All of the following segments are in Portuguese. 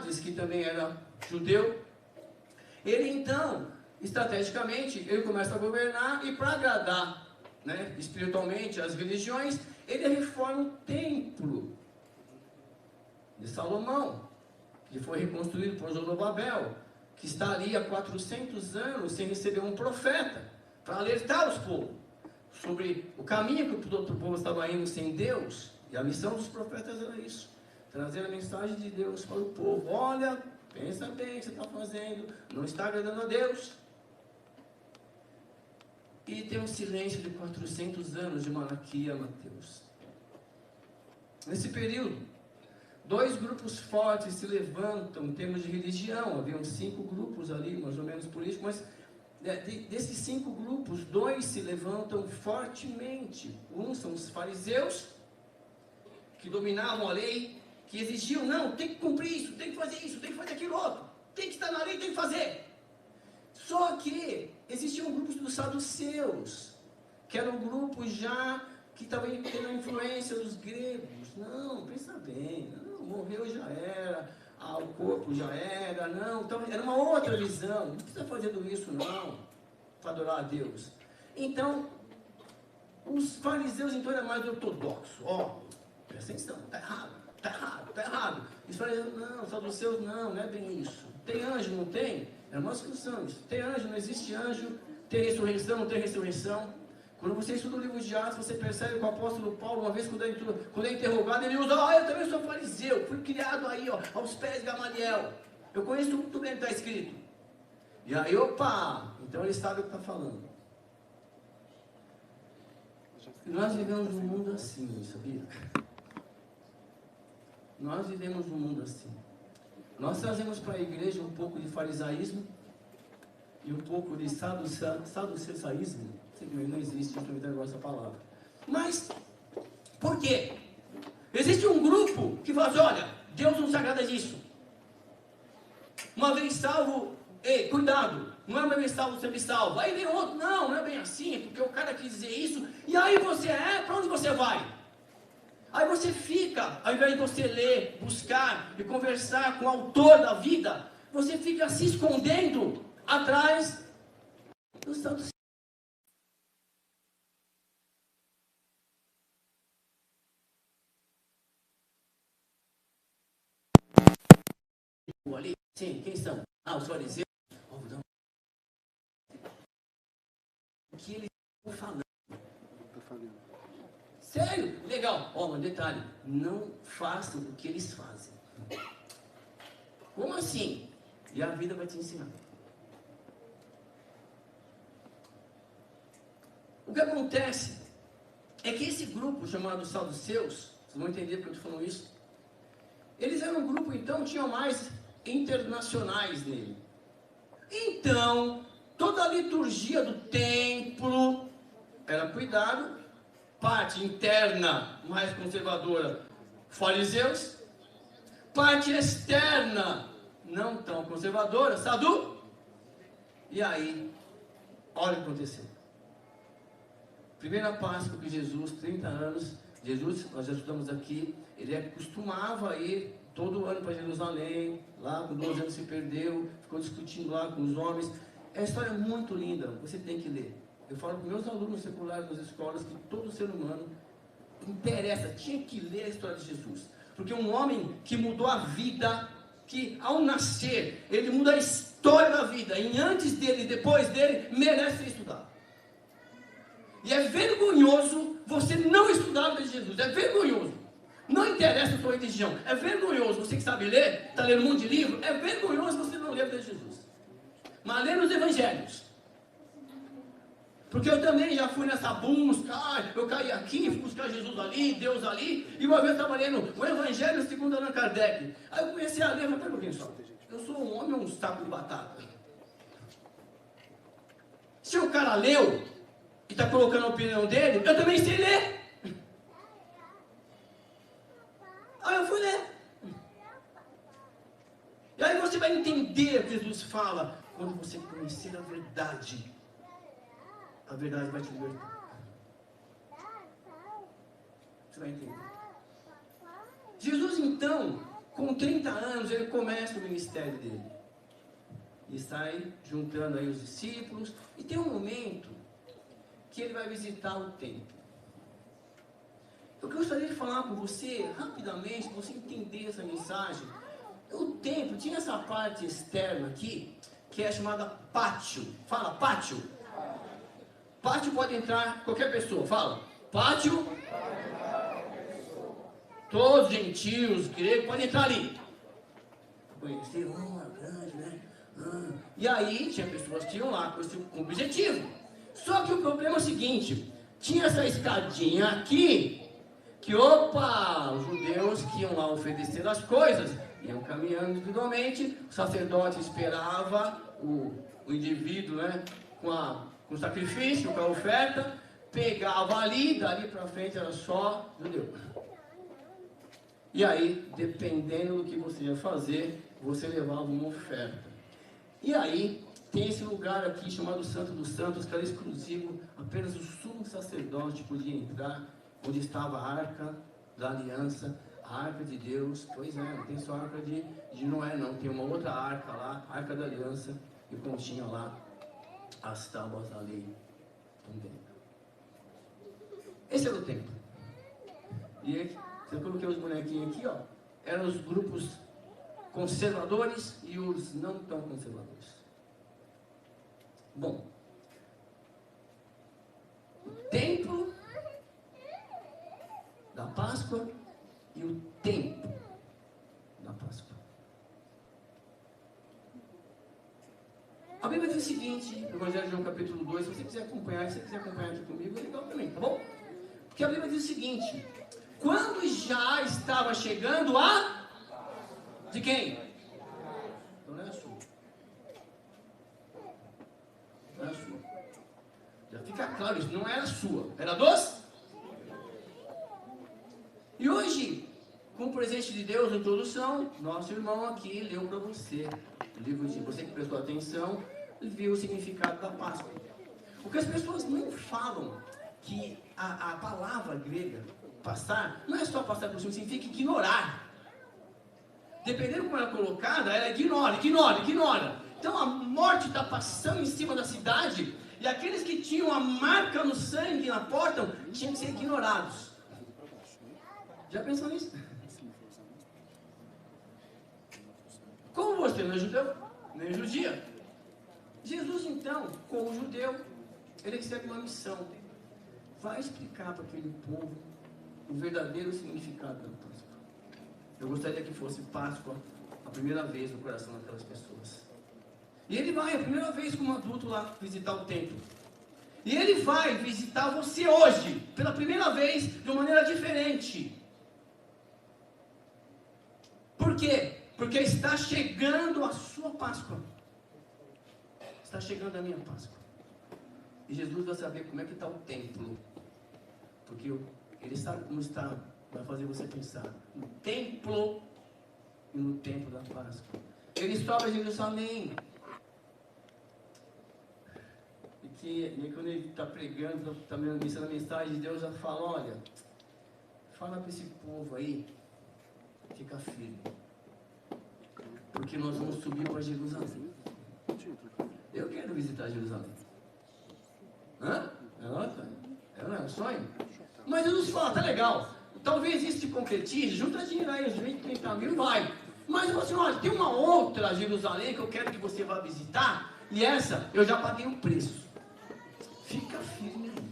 Herodes, que também era judeu, ele então, estrategicamente, ele começa a governar e para agradar, né, espiritualmente as religiões, ele reforma o templo de Salomão, que foi reconstruído por Zorobabel, que está ali há 400 anos sem receber um profeta, para alertar os povos sobre o caminho que o povo estava indo sem Deus. E a missão dos profetas era isso, trazer a mensagem de Deus para o povo. Olha, pensa bem o que você está fazendo, não está agradando a Deus. E tem um silêncio de 400 anos de Malaquia a Mateus. Nesse período, 2 grupos fortes se levantam em termos de religião. Haviam 5 grupos ali, mais ou menos políticos, mas desses 5 grupos, 2 se levantam fortemente. Um são os fariseus, que dominavam a lei, que exigiam, não, tem que cumprir isso, tem que fazer isso, tem que fazer aquilo outro, tem que estar na lei, tem que fazer. Só que existiam grupos dos saduceus, que eram grupos já que estavam tendo a influência dos gregos. Não, pensa bem, não, morreu já era, o corpo já era, não, então era uma outra visão, não precisa fazer tudo isso não, para adorar a Deus. Então, os fariseus então eram mais ortodoxos. Presta atenção, está errado, está errado, está errado. Os fariseus, não, saduceus não é bem isso. Tem anjo, não tem? É uma discussão isso. Tem anjo, não existe anjo, tem ressurreição, não tem ressurreição. Quando você estuda o livro de Atos, você percebe que o apóstolo Paulo, uma vez quando é interrogado, ele usa, eu também sou fariseu, fui criado aí, aos pés de Gamaliel. Eu conheço muito bem o que está escrito. E aí, então ele sabe o que está falando. Nós vivemos num mundo assim, sabia? Nós vivemos num mundo assim. Nós trazemos para a igreja um pouco de farisaísmo e um pouco de saducesaísmo. Não existe, deixa eu evitar agora essa palavra. Mas, por quê? Existe um grupo que fala assim, olha, Deus não se agrada disso. Uma vez salvo, cuidado, não é uma vez salvo, sempre salvo. Aí vem outro, não é bem assim, porque o cara quis dizer isso. E aí para onde você vai? Aí você fica, ao invés de você ler, buscar e conversar com o autor da vida, você fica se escondendo atrás dos santos. Ali, sim, quem são? Os fariseus. O que eles estão falando? Sério? Legal. Um detalhe. Não façam o que eles fazem. Como assim? E a vida vai te ensinar. O que acontece é que esse grupo chamado saduceus, vocês vão entender porque eu estou falando isso, eles eram um grupo, então, tinham mais internacionais nele. Então, toda a liturgia do templo era cuidado, parte interna mais conservadora, fariseus, parte externa não tão conservadora, sadu. E aí, olha o que aconteceu. Primeira Páscoa que Jesus, 30 anos, Jesus, nós já estudamos aqui, ele costumava ir todo ano para Jerusalém, lá com 12 anos se perdeu, ficou discutindo lá com os homens. É uma história muito linda, você tem que ler. Eu falo para meus alunos seculares das escolas que todo ser humano tinha que ler a história de Jesus. Porque um homem que mudou a vida, que ao nascer, ele muda a história da vida, e antes dele e depois dele, merece ser estudado. E é vergonhoso você não estudar a vida de Jesus, é vergonhoso. Não interessa a sua religião, é vergonhoso. Você que sabe ler, está lendo um monte de livro, é vergonhoso você não ler a vida de Jesus. Mas lê os evangelhos. Porque eu também já fui nessa busca, eu caí aqui, fui buscar Jesus ali, Deus ali, e uma vez eu estava lendo o Evangelho segundo Allan Kardec. Aí eu comecei a ler, mas pera um pouquinho só. Eu sou um homem ou um saco de batata? Se o cara leu e está colocando a opinião dele, eu também sei ler. Aí eu fui ler. E aí você vai entender o que Jesus fala quando você conhecer a verdade. A verdade vai te libertar. Você vai entender. Jesus, então, com 30 anos, ele começa o ministério dele. E sai juntando aí os discípulos. E tem um momento que ele vai visitar o templo. Eu gostaria de falar com você, rapidamente, para você entender essa mensagem. O templo tinha essa parte externa aqui, que é chamada pátio. Fala, pátio. Pátio pode entrar qualquer pessoa. Fala, pátio. Todos gentios, gregos, podem entrar ali. Conhecer, grande, né? E aí, tinha pessoas que iam lá com objetivo. Só que o problema é o seguinte, tinha essa escadinha aqui, que os judeus que iam lá oferecer as coisas, iam caminhando individualmente, o sacerdote esperava o indivíduo, né, com o sacrifício, com a oferta, pegava ali, dali para frente era só judeu. E aí, dependendo do que você ia fazer, você levava uma oferta. E aí, tem esse lugar aqui chamado Santo dos Santos, que era exclusivo, apenas o sumo sacerdote podia entrar, onde estava a arca da aliança, a arca de Deus. Pois é, não tem só a arca de Noé, não, tem uma outra arca lá, a arca da aliança, que continha lá as tábuas da lei também. Esse era o templo. E aí, eu coloquei os bonequinhos aqui, ó, eram os grupos conservadores e os não tão conservadores. Bom, o templo da Páscoa e o tempo da Páscoa. A Bíblia diz o seguinte, no Evangelho de João capítulo 2, se você quiser acompanhar aqui comigo, é legal também, tá bom? Porque a Bíblia diz o seguinte, quando já estava chegando a... De quem? Então não é a sua. Não é a sua. Já fica claro isso, não era a sua, era dos? E hoje, com o presente de Deus, a introdução, nosso irmão aqui leu para você o livro de você que prestou atenção, viu o significado da Páscoa. O que as pessoas não falam, que a palavra grega, passar, não é só passar por cima, significa ignorar. Dependendo como ela é colocada, ela ignora. Então a morte está passando em cima da cidade, e aqueles que tinham a marca no sangue na porta, tinham que ser ignorados. Já pensou nisso? Como você não é judeu, nem judia. Jesus então, como judeu, ele recebe uma missão. Vai explicar para aquele povo o verdadeiro significado da Páscoa. Eu gostaria que fosse Páscoa a primeira vez no coração daquelas pessoas. E ele vai a primeira vez como adulto lá visitar o templo. E ele vai visitar você hoje, pela primeira vez, de uma maneira diferente. Por quê? Porque está chegando a sua Páscoa. Está chegando a minha Páscoa. E Jesus vai saber como é que está o templo. Porque ele sabe como está, vai fazer você pensar no templo e no tempo da Páscoa. Ele sobe a Jerusalém. E quando ele está pregando, está ministrando a mensagem, Deus já fala, olha, fala para esse povo aí, fica firme. Porque nós vamos subir para Jerusalém. Eu quero visitar Jerusalém. Hã? Não é um sonho? Mas Jesus fala, tá legal, talvez isso se concretize, junta dinheiro aí, uns 20, 30 mil, vai. Mas você, olha, tem uma outra Jerusalém que eu quero que você vá visitar, e essa eu já paguei o preço. Fica firme aí.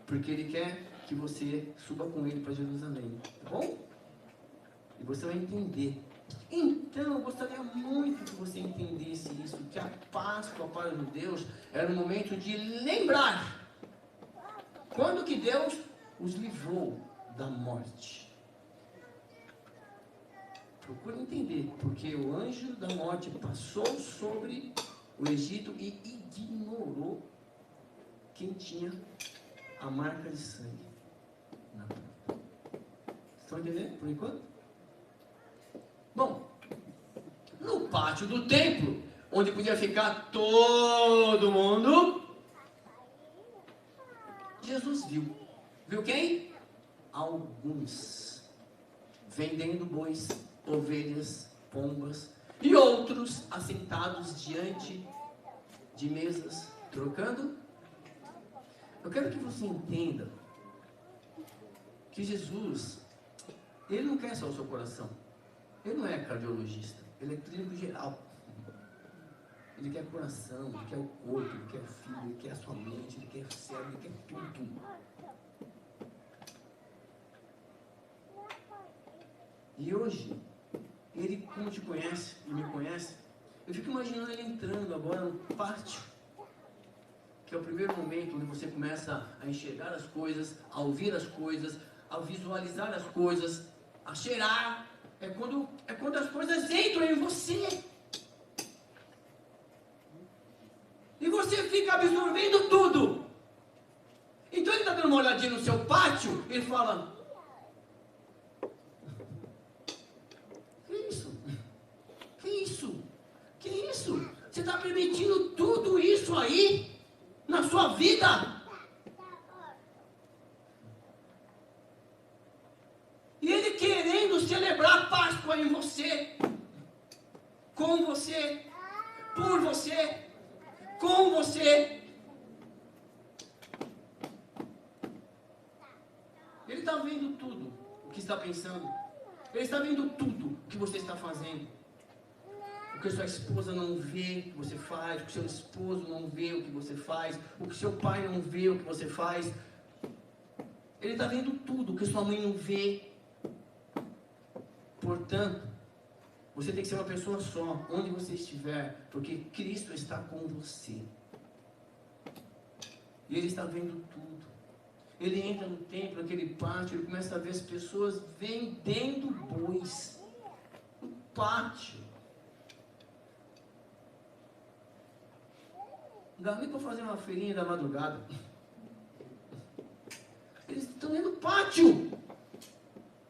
Porque ele quer que você suba com ele para Jerusalém, tá bom? E você vai entender. Então, eu gostaria muito que você entendesse isso, que a Páscoa para os judeus era um momento de lembrar quando que Deus os livrou da morte. Procure entender, porque o anjo da morte passou sobre o Egito e ignorou quem tinha a marca de sangue na porta. Estão entendendo por enquanto? Bom, no pátio do templo, onde podia ficar todo mundo, Jesus viu. Viu quem? Alguns vendendo bois ovelhas, pombas, e outros assentados diante de mesas, trocando. Eu quero que você entenda que Jesus, Ele não quer só o seu coração. Ele não é cardiologista, Ele é clínico geral. Ele quer coração, Ele quer o corpo, Ele quer o filho, Ele quer a sua mente, Ele quer o cérebro, Ele quer tudo. E hoje, Ele, como te conhece e me conhece, eu fico imaginando Ele entrando agora no pátio, que é o primeiro momento onde você começa a enxergar as coisas, a ouvir as coisas, a visualizar as coisas, a cheirar. É quando as coisas entram em você. E você fica absorvendo tudo. Então ele está dando uma olhadinha no seu pátio, ele fala: que isso? Que isso? Que isso? Você está permitindo tudo isso aí na sua vida? E ele querendo celebrar a Páscoa em você, com você, por você, com você. Ele está vendo tudo o que está pensando. Ele está vendo tudo o que você está fazendo. O que sua esposa não vê o que você faz, o que seu esposo não vê o que você faz, o que seu pai não vê o que você faz. Ele está vendo tudo o que sua mãe não vê. Portanto, você tem que ser uma pessoa só, onde você estiver, porque Cristo está com você. E Ele está vendo tudo. Ele entra no templo, naquele pátio, ele começa a ver as pessoas vendendo bois. No pátio. Não dá nem para fazer uma feirinha da madrugada. Eles estão dentro do pátio.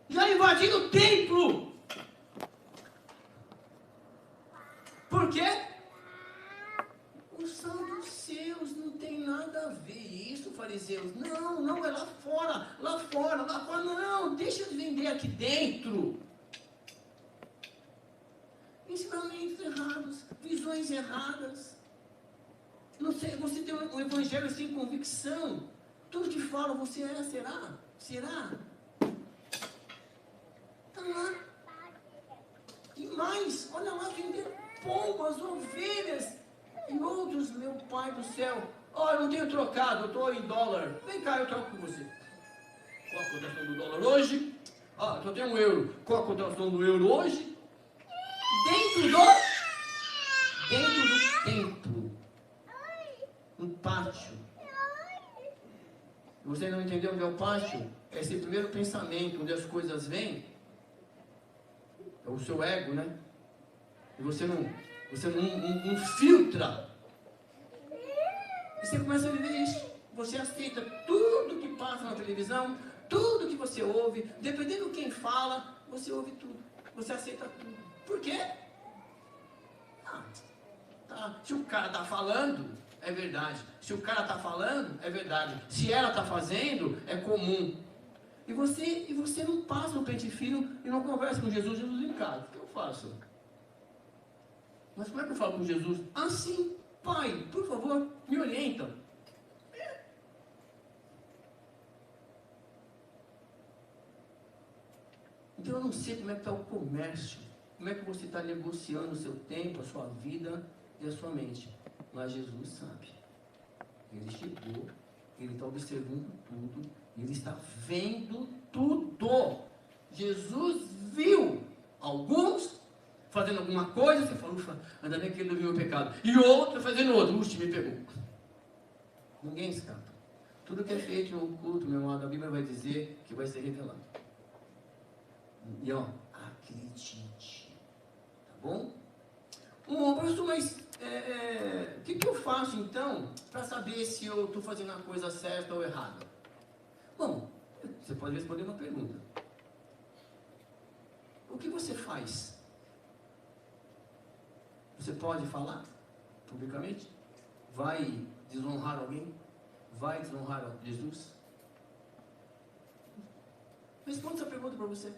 Já invadindo o templo. Por quê? Os saduceus não tem nada a ver isso, fariseus. Não, é lá fora, não, deixa de vender aqui dentro. Ensinamentos errados, visões erradas. Não sei, você tem um evangelho sem convicção. Tudo que fala você é, será? Será? Está lá. E mais, olha lá, vender pombas, ovelhas e outros, meu Pai do céu. Eu não tenho trocado, eu estou em dólar. Vem cá, eu troco com você. Qual a cotação do dólar hoje? Eu tenho um euro. Qual a cotação do euro hoje? Dentro do templo. No pátio. Você não entendeu onde é o pátio? É esse primeiro pensamento, onde as coisas vêm. É o seu ego, né? E você não filtra. E você começa a viver isso. Você aceita tudo que passa na televisão, tudo que você ouve, dependendo de quem fala, você ouve tudo. Você aceita tudo. Por quê? Se o cara está falando, é verdade. Se o cara está falando, é verdade. Se ela está fazendo, é comum. E você não passa um pente fino e não conversa com Jesus. Jesus em casa. O que eu faço? Mas como é que eu falo com Jesus? Assim, Pai, por favor, me orienta. Então eu não sei como é que está o comércio. Como é que você está negociando o seu tempo, a sua vida e a sua mente. Mas Jesus sabe. Ele chegou, Ele está observando tudo, Ele está vendo tudo. Jesus viu alguns fazendo alguma coisa, você falou, ufa, ainda bem que ele não viu o pecado. E outro fazendo outro, me pegou. Ninguém escapa. Tudo que é feito no culto, meu amado, a Bíblia vai dizer que vai ser revelado. E acredite. Tá bom? Pastor, mas o que eu faço então para saber se eu estou fazendo a coisa certa ou errada? Bom, você pode responder uma pergunta. O que você faz? Você pode falar publicamente? Vai desonrar alguém? Vai desonrar Jesus? Responda essa pergunta para você.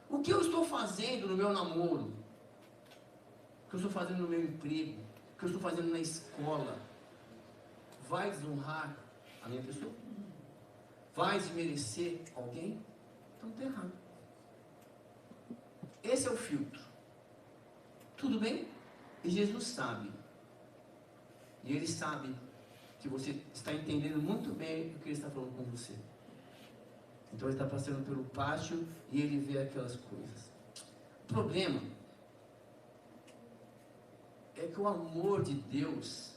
O O que eu estou fazendo no meu namoro? O que eu estou fazendo no meu emprego? O que eu estou fazendo na escola? Vai desonrar a minha pessoa? Vai desmerecer alguém? Então está errado. Esse é o filtro. Tudo bem? E Jesus sabe. E Ele sabe que você está entendendo muito bem o que Ele está falando com você. Então Ele está passando pelo pátio e Ele vê aquelas coisas. O problema é que o amor de Deus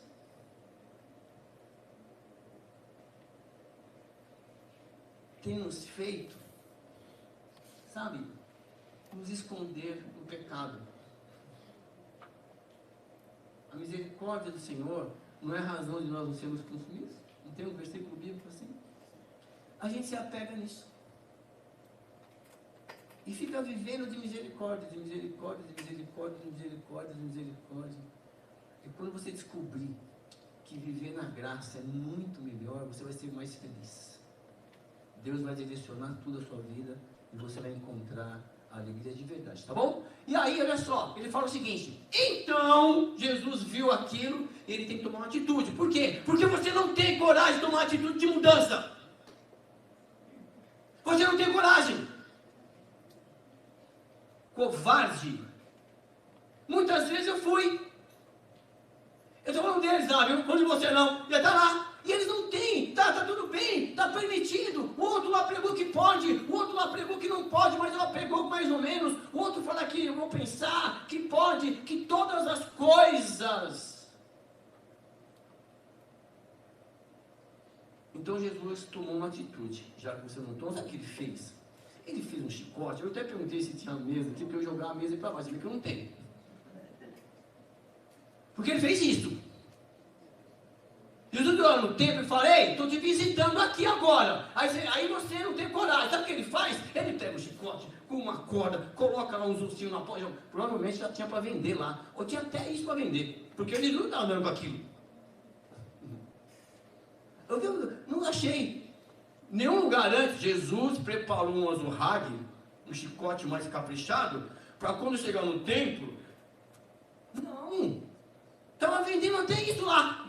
tem nos feito, sabe, nos esconder do pecado. A misericórdia do Senhor não é razão de nós não sermos consumidos? Não tem um versículo bíblico assim? A gente se apega nisso. E fica vivendo de misericórdia, de misericórdia, de misericórdia, de misericórdia, de misericórdia. E quando você descobrir que viver na graça é muito melhor, você vai ser mais feliz. Deus vai direcionar tudo a sua vida e você vai encontrar a alegria de verdade, tá bom? E aí, olha só, ele fala o seguinte: então, Jesus viu aquilo, ele tem que tomar uma atitude. Por quê? Porque você não tem coragem de tomar uma atitude de mudança. Você não tem coragem. Covarde. Muitas vezes eu fui. Eu estou falando deles lá, viu? Quando você não, já está lá. E eles não têm, tá tudo bem, está permitido. O outro lá pregou que pode, o outro lá pregou que não pode, mas ela pregou mais ou menos. O outro fala que eu vou pensar, que pode, que todas as coisas. Então Jesus tomou uma atitude, já que você não toma, sabe o que ele fez? Ele fez um chicote. Eu até perguntei se tinha mesa aqui, para eu jogar a mesa para baixo, você vê que eu não tenho. Porque ele fez isso. Jesus olha no templo e fala: ei, estou te visitando aqui agora. Aí você não tem coragem. Sabe o que ele faz? Ele pega um chicote com uma corda, coloca lá uns ursinhos na porta. Provavelmente já tinha para vender lá. Ou tinha até isso para vender. Porque ele não estava andando com aquilo. Eu não achei. Nenhum lugar antes, Jesus preparou um azurrague, um chicote mais caprichado, para quando chegar no templo. Não. Estava vendendo até isso lá.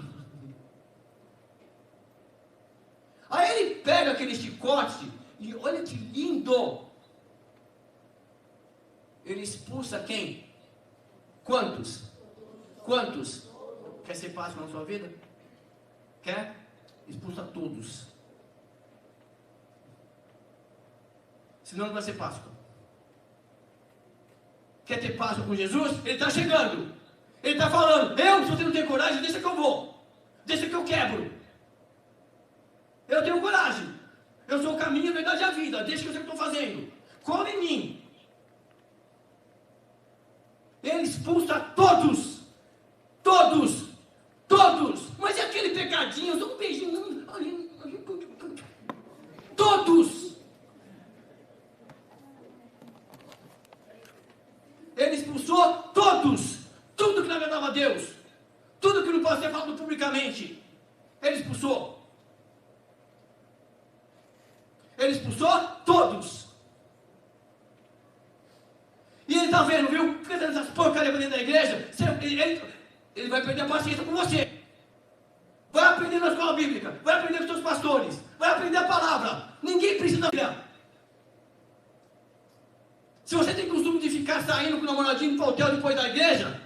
Aí ele pega aquele chicote e olha que lindo. Ele expulsa quem? Quantos? Quantos? Quer ser Páscoa na sua vida? Quer? Expulsa todos. Senão não vai ser Páscoa. Quer ter Páscoa com Jesus? Ele está chegando. Ele está falando: se você não tem coragem, deixa que eu vou. Deixa que eu quebro. Eu tenho coragem. Eu sou o caminho, a verdade e a vida. Deixa que eu sei o que estou fazendo. Come em mim. Ele expulsa todos. Todos. Todos. Mas e aquele pecadinho? Só um beijinho. Todos. Ele expulsou todos. Tudo que não agradava a Deus. Tudo que não pode ser falado publicamente. Ele expulsou. Ele expulsou todos. E ele está vendo, viu? Fica dando essas porcarias dentro da igreja. Ele vai perder a paciência com você. Vai aprender na escola bíblica. Vai aprender com seus pastores. Vai aprender a palavra. Ninguém precisa da Bíblia. Se você tem costume de ficar saindo com o namoradinho para o hotel depois da igreja,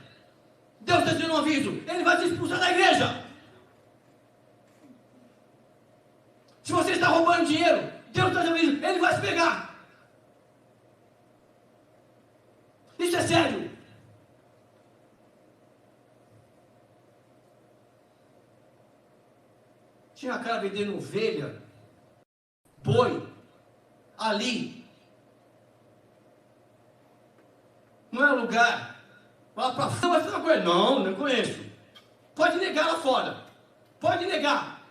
Deus está dando um aviso. Ele vai te expulsar da igreja. Se você está roubando dinheiro, Deus está dizendo isso, ele vai se pegar. Isso é sério. Tinha cara vendendo ovelha, boi, ali. Não é lugar. Lá para fora, vai falar com ele. Não conheço. Pode negar lá fora. Pode negar.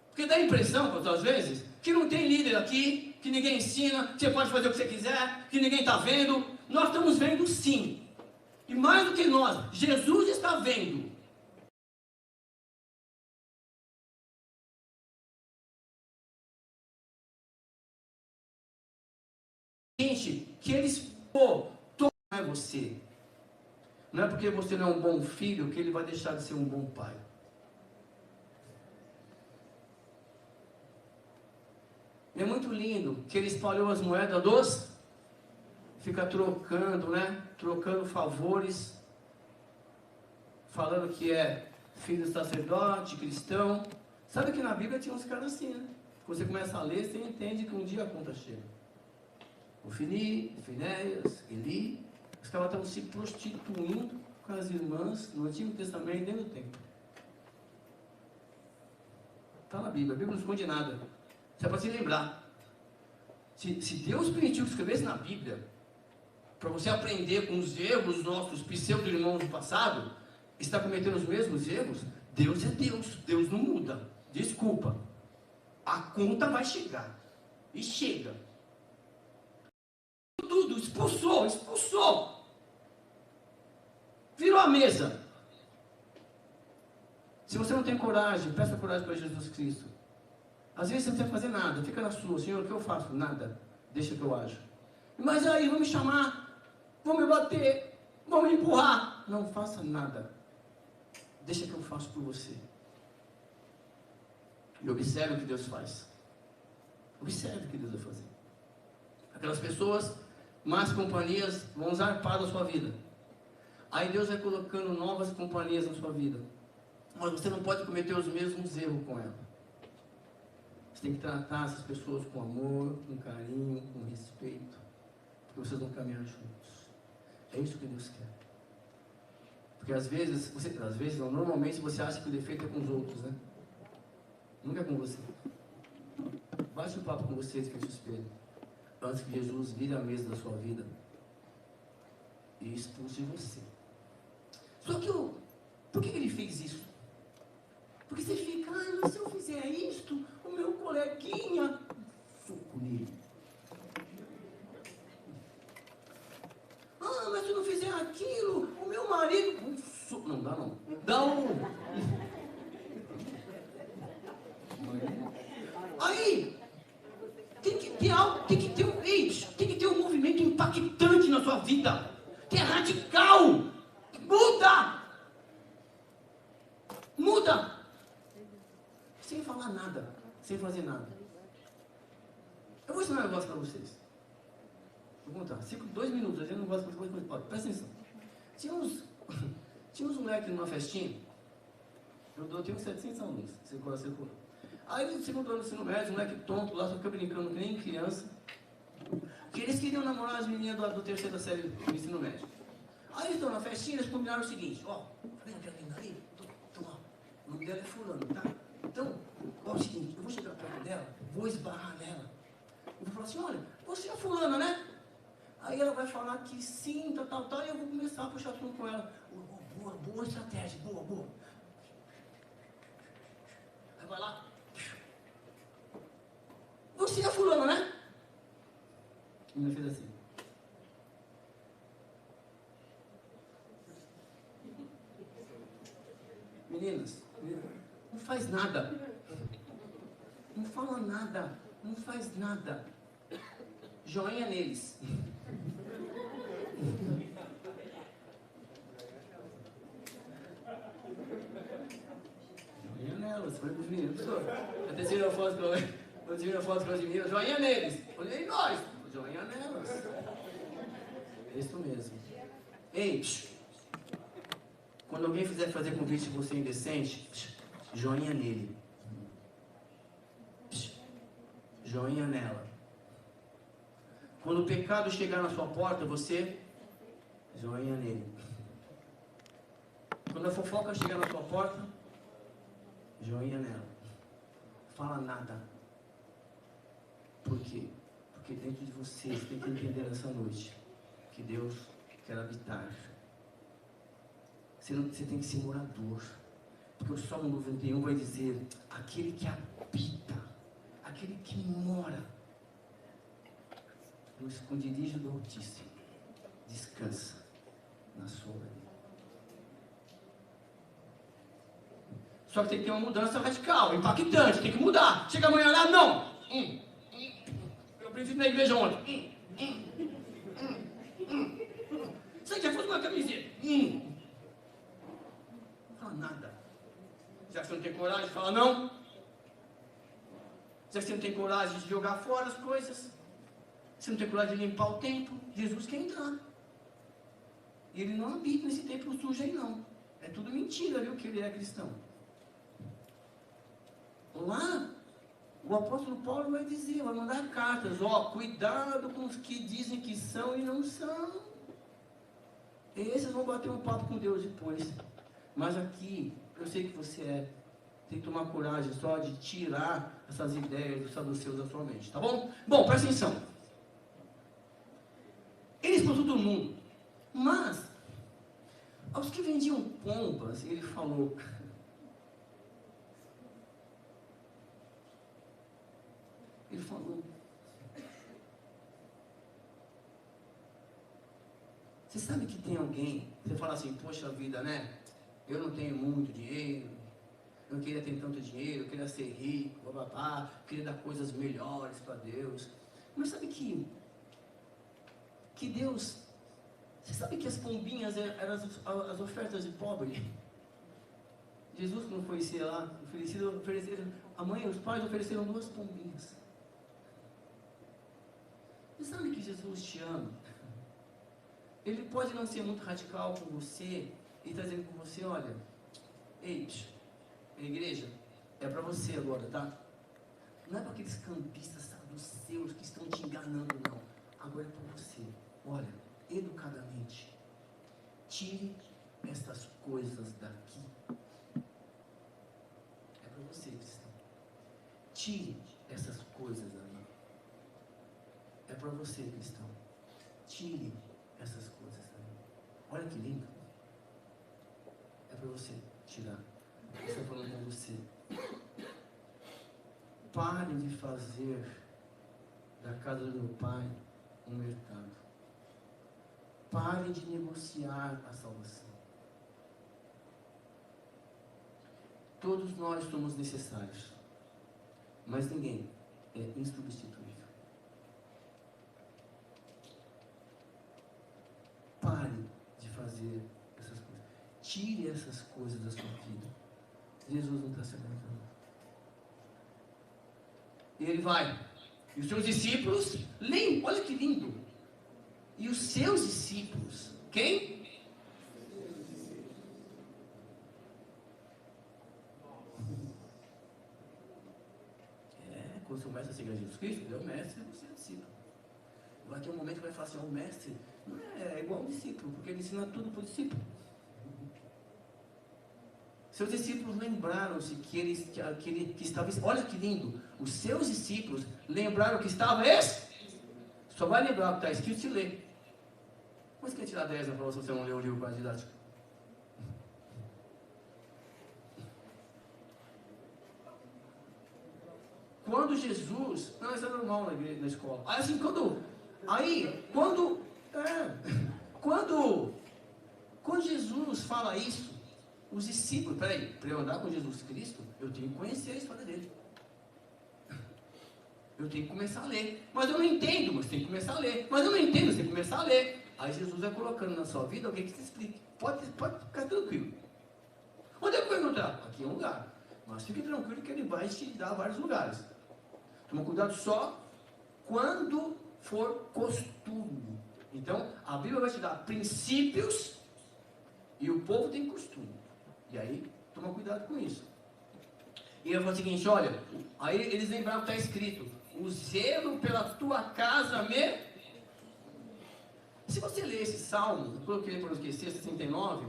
Porque dá a impressão, às vezes, que não tem líder aqui, que ninguém ensina, que você pode fazer o que você quiser, que ninguém está vendo. Nós estamos vendo sim. E mais do que nós, Jesus está vendo. Gente, que ele expor, não é você. Não é porque você não é um bom filho que ele vai deixar de ser um bom pai. É muito lindo que ele espalhou as moedas dos... Fica trocando, né? Trocando favores. Falando que é filho do sacerdote, cristão. Sabe que na Bíblia tinha uns caras assim, né? Quando você começa a ler, você entende que um dia a conta chega. Ofni, Finéias, Eli, os caras estavam se prostituindo com as irmãs no Antigo Testamento e dentro do templo. Está na Bíblia, a Bíblia não esconde nada. Isso é para se lembrar. Se Deus permitiu que escrevesse na Bíblia, para você aprender com os erros dos nossos pseudo-irmãos do passado, está cometendo os mesmos erros, Deus é Deus, Deus não muda. Desculpa, a conta vai chegar. E chega. Tudo, expulsou. Virou a mesa. Se você não tem coragem, peça coragem para Jesus Cristo. Às vezes você não precisa fazer nada, fica na sua. Senhor, o que eu faço? Nada. Deixa que eu ajo. Mas aí, vão me chamar, vão me bater, vão me empurrar. Não faça nada. Deixa que eu faço por você. E observe o que Deus faz. Observe o que Deus vai fazer. Aquelas pessoas, más companhias, vão zarpar da sua vida. Aí Deus vai colocando novas companhias na sua vida. Mas você não pode cometer os mesmos erros com ela. Você tem que tratar essas pessoas com amor, com carinho, com respeito. Porque vocês vão caminhar juntos. É isso que Deus quer. Porque normalmente você acha que o defeito é com os outros, né? Nunca é com você. Baixe um papo com vocês, frente ao espelho. Antes que Jesus vire a mesa da sua vida e expulse você. Só que por que ele fez isso? Porque você fica, mas se eu fizer isto, o meu coleguinha, soco nele. Mas se eu não fizer aquilo, o meu marido, não dá não. Dá um. Aí, tem que ter algo, tem que ter um movimento impactante na sua vida, que é radical. Muda. Sem falar nada, sem fazer nada. Eu vou ensinar um negócio para vocês. Vou contar, 2 minutos, a gente não gosta de coisa, mas presta atenção. Tinha uns moleques numa festinha, eu tenho 700 alunos, circulou. Aí no segundo ano do ensino médio, um moleque tonto lá, só fica brincando que nem criança, que eles queriam namorar as meninas do terceiro da série do ensino médio. Aí eles estão na festinha, eles combinaram o seguinte, tá vendo aquela menina ali? O nome dela é fulano, tá? Então, é o seguinte, eu vou chegar perto dela, vou esbarrar nela. Eu vou falar assim, olha, você é fulana, né? Aí ela vai falar que sim, tal, e eu vou começar a puxar assunto com ela. Boa estratégia, boa. Aí vai lá. Você é fulana, né? A menina fez assim. Meninas, não faz nada. Não fala nada. Não faz nada. Joinha neles. Joinha nelas. Foi pros meninos. Até tirei uma foto com as meninas. Joinha neles. Olhei nós. Joinha nelas. É isso mesmo. Ei, quando alguém fizer fazer convite de você indecente, joinha nele. Joinha nela. Quando o pecado chegar na sua porta, você joinha nele. Quando a fofoca chegar na sua porta, joinha nela. Fala nada. Por quê? Porque dentro de você tem que entender nessa noite que Deus quer habitar. Você tem que ser morador. Porque o Salmo 91 vai dizer: aquele que habita, aquele que mora no esconderijo do Altíssimo, descansa na sombra dele. Só que tem que ter uma mudança radical, impactante, tem que mudar. Chega amanhã lá, não. Eu preciso ir na igreja ontem. Você já fosse uma camiseta? Não fala nada. Já que você não tem coragem de falar não? Já que você não tem coragem de jogar fora as coisas? Você não tem coragem de limpar o templo? Jesus quer entrar. E ele não habita nesse templo sujo aí não. É tudo mentira, viu, que ele é cristão. Lá, o apóstolo Paulo vai dizer, vai mandar cartas, cuidado com os que dizem que são e não são. Esses vão bater um papo com Deus depois. Mas aqui, eu sei que você tem que tomar coragem só de tirar essas ideias dos saduceus da sua mente, tá bom? Bom, presta atenção. Ele expulsou todo mundo. Mas, aos que vendiam pombas, ele falou... Ele falou... Você sabe que tem alguém, você fala assim, poxa vida, né? Eu não tenho muito dinheiro, eu não queria ter tanto dinheiro, eu queria ser rico, eu queria dar coisas melhores para Deus. Mas sabe que Deus... Você sabe que as pombinhas eram as ofertas de pobre? Jesus, quando foi ser lá, ofereceram, a mãe e os pais ofereceram 2 pombinhas. Você sabe que Jesus te ama? Ele pode não ser muito radical com você e está dizendo com você, olha, ei, igreja, é para você agora, tá? Não é para aqueles campistas saduceus que estão te enganando, não. Agora é para você. Olha, educadamente, tire estas coisas daqui. É para você, cristão. Tire essas coisas daqui. É para você, cristão. Tire essas coisas daqui. Olha que lindo. É para você tirar. Estou falando com você. Pare de fazer da casa do meu pai um mercado. Pare de negociar a salvação. Todos nós somos necessários, mas ninguém é insubstituível. Pare de fazer essas coisas. Tire essas coisas da sua vida. Jesus não está se aguentando. E ele vai. E os seus discípulos, olha que lindo. E os seus discípulos, quem? Quando você começa a seguir Jesus Cristo, ele é o mestre e você é o discípulo. Vai ter um momento que vai falar assim, o mestre não é igual ao discípulo, porque ele ensina tudo para o discípulo. Seus discípulos lembraram-se que estava... Olha que lindo. Os seus discípulos lembraram que estava esse. Só vai lembrar o que está escrito se ler. Como você quer tirar 10 na prova se você não leu o livro quase didático? Quando Jesus... Não, isso é normal na escola. Assim, quando Jesus fala isso, os discípulos, para eu andar com Jesus Cristo, eu tenho que conhecer a história dele. Eu tenho que começar a ler. Mas eu não entendo, mas tem que começar a ler. Mas eu não entendo, você tem que começar a ler. Aí Jesus vai colocando na sua vida alguém que te explique. Pode ficar tranquilo. Onde é que eu vou encontrar? Aqui é um lugar. Mas fique tranquilo que ele vai te dar vários lugares. Toma cuidado só quando for costume. Então, a Bíblia vai te dar princípios e o povo tem costume. E aí, toma cuidado com isso. E ele fala o seguinte, olha, aí eles lembraram que está escrito, o zelo pela tua casa me... Se você ler esse salmo, eu coloquei para não esquecer, 69,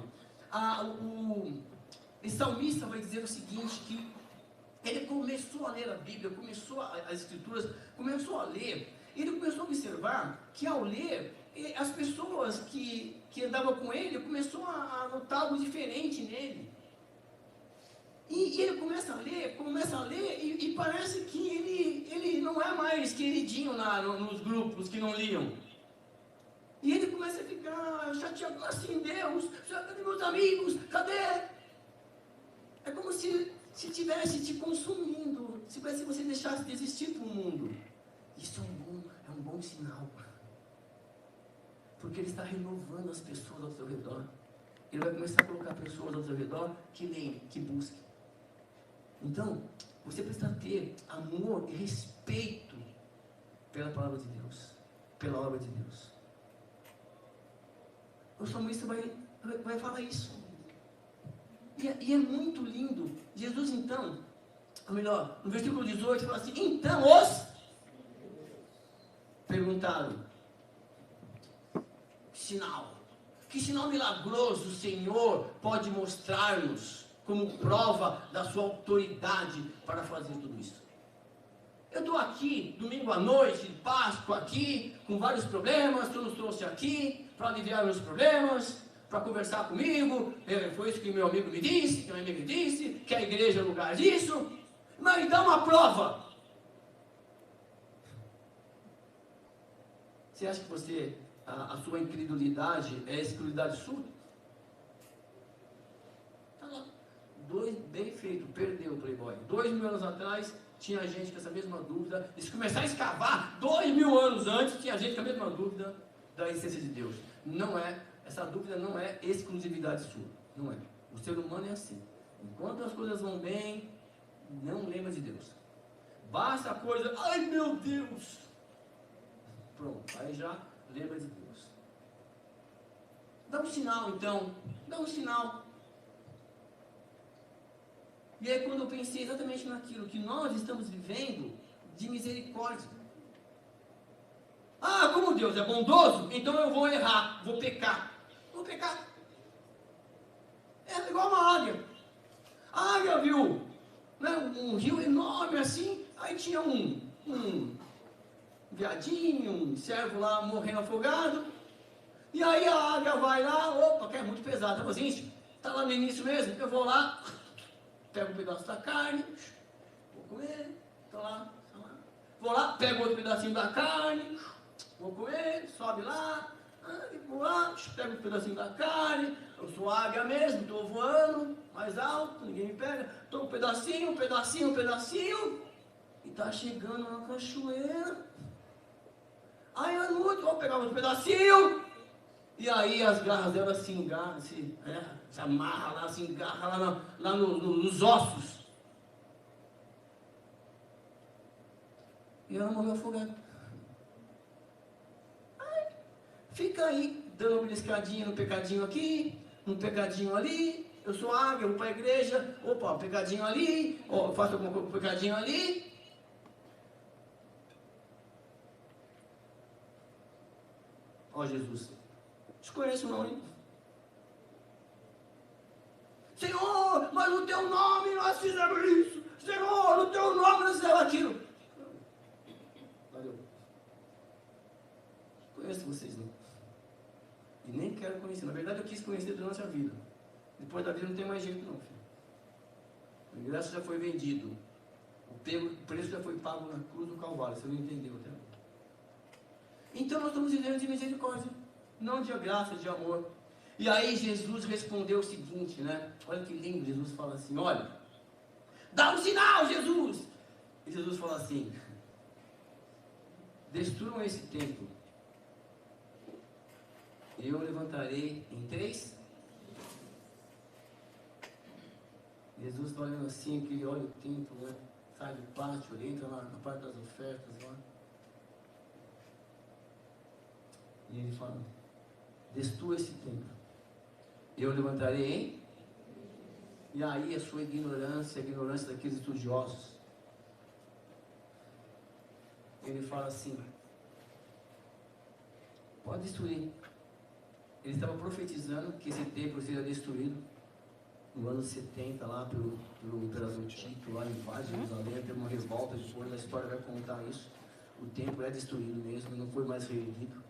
o salmista vai dizer o seguinte, que ele começou a ler a Bíblia, começou as escrituras, começou a ler, e ele começou a observar que ao ler, as pessoas que andavam com ele, começou a notar algo diferente nele. E ele começa a ler, e parece que ele não é mais queridinho nos grupos que não liam. E ele começa a ficar chateado, assim, Deus, cadê meus amigos, cadê? É como se estivesse te consumindo, se você deixasse de existir para o mundo. Isso é um bom sinal. Porque Ele está renovando as pessoas ao seu redor. Ele vai começar a colocar pessoas ao seu redor que leem, que busquem. Então, você precisa ter amor e respeito pela palavra de Deus, pela obra de Deus. O salmista vai falar isso. E é muito lindo. Jesus, então, ou melhor, no versículo 18, fala assim: então os perguntaram: que sinal milagroso o Senhor pode mostrar-nos como prova da sua autoridade para fazer tudo isso? Eu estou aqui, domingo à noite, Páscoa aqui, com vários problemas, tu nos trouxe aqui para aliviar meus problemas, para conversar comigo, foi isso que meu amigo me disse, que minha amiga me disse, que a igreja é o lugar disso, mas me dá uma prova. Você acha que a sua incredulidade é a incredulidade sua? Está lá, bem feito, perdeu o Playboy. 2000 anos atrás, tinha gente com essa mesma dúvida. E se começar a escavar, 2000 anos antes, tinha gente com a mesma dúvida da essência de Deus. Não é, essa dúvida não é exclusividade sua. Não é. O ser humano é assim. Enquanto as coisas vão bem, não lembra de Deus. Basta a coisa, ai meu Deus! Pronto, aí já lembra de Deus. Dá um sinal então, dá um sinal. E aí quando eu pensei exatamente naquilo que nós estamos vivendo de misericórdia. Ah, como Deus é bondoso, então eu vou errar, vou pecar. Vou pecar. É igual uma águia. A águia viu, né, um rio enorme assim, aí tinha um viadinho, um servo lá morrendo afogado. E aí a águia vai lá, opa, que é muito pesado, tá assim, tá lá no início mesmo, eu vou lá, pego um pedaço da carne, vou comer, tô lá. Vou lá, pego outro pedacinho da carne, vou comer, sobe lá, vou lá, pego um pedacinho da carne, eu sou águia mesmo, estou voando, mais alto, ninguém me pega, estou um pedacinho, e tá chegando uma cachoeira. Aí à noite, vou pegar outro pedacinho, e aí as garras dela se engarram, se amarra lá, se engarra lá nos ossos. E ela morreu afogada. Fica aí, dando uma beliscadinha no pecadinho aqui, um pecadinho ali. Eu sou águia, eu vou para a igreja, opa, um pecadinho ali, eu faço alguma coisa com um pecadinho ali. Ó Jesus, te conheço não, hein? Senhor, mas no teu nome nós fizemos isso. Senhor, no teu nome nós fizemos aquilo. Valeu. Conheço vocês não. E nem quero conhecer. Na verdade eu quis conhecer durante a vida. Depois da vida não tem mais jeito não, filho. O ingresso já foi vendido. O preço já foi pago na cruz do Calvário. Você não entendeu até agora. Então nós estamos vivendo de misericórdia. Não de graça, de amor. E aí Jesus respondeu o seguinte, né? Olha que lindo, Jesus fala assim, olha, dá um sinal, Jesus! E Jesus fala assim, destruam esse templo. Eu levantarei em 3. Jesus está olhando assim, que ele olha o templo, né? Sai do pátio, ele entra na parte das ofertas lá. E ele fala, destrua esse templo. Eu levantarei em. E aí a sua ignorância, a ignorância daqueles estudiosos. Ele fala assim, pode destruir. Ele estava profetizando que esse templo seria destruído no ano 70, lá pelo imperador Tito, lá em Jerusalém, teve uma revolta depois, a história vai contar isso. O templo é destruído mesmo, não foi mais reerguido.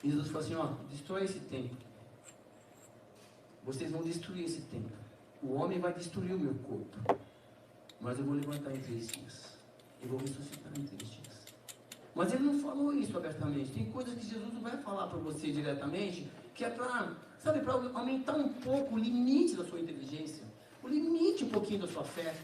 E Jesus falou assim, ó, destrói esse templo. Vocês vão destruir esse templo. O homem vai destruir o meu corpo. Mas eu vou levantar em 3 dias. Eu vou ressuscitar em 3 dias. Mas ele não falou isso abertamente. Tem coisas que Jesus não vai falar para você diretamente, que é para, sabe, para aumentar um pouco o limite da sua inteligência, o limite um pouquinho da sua fé.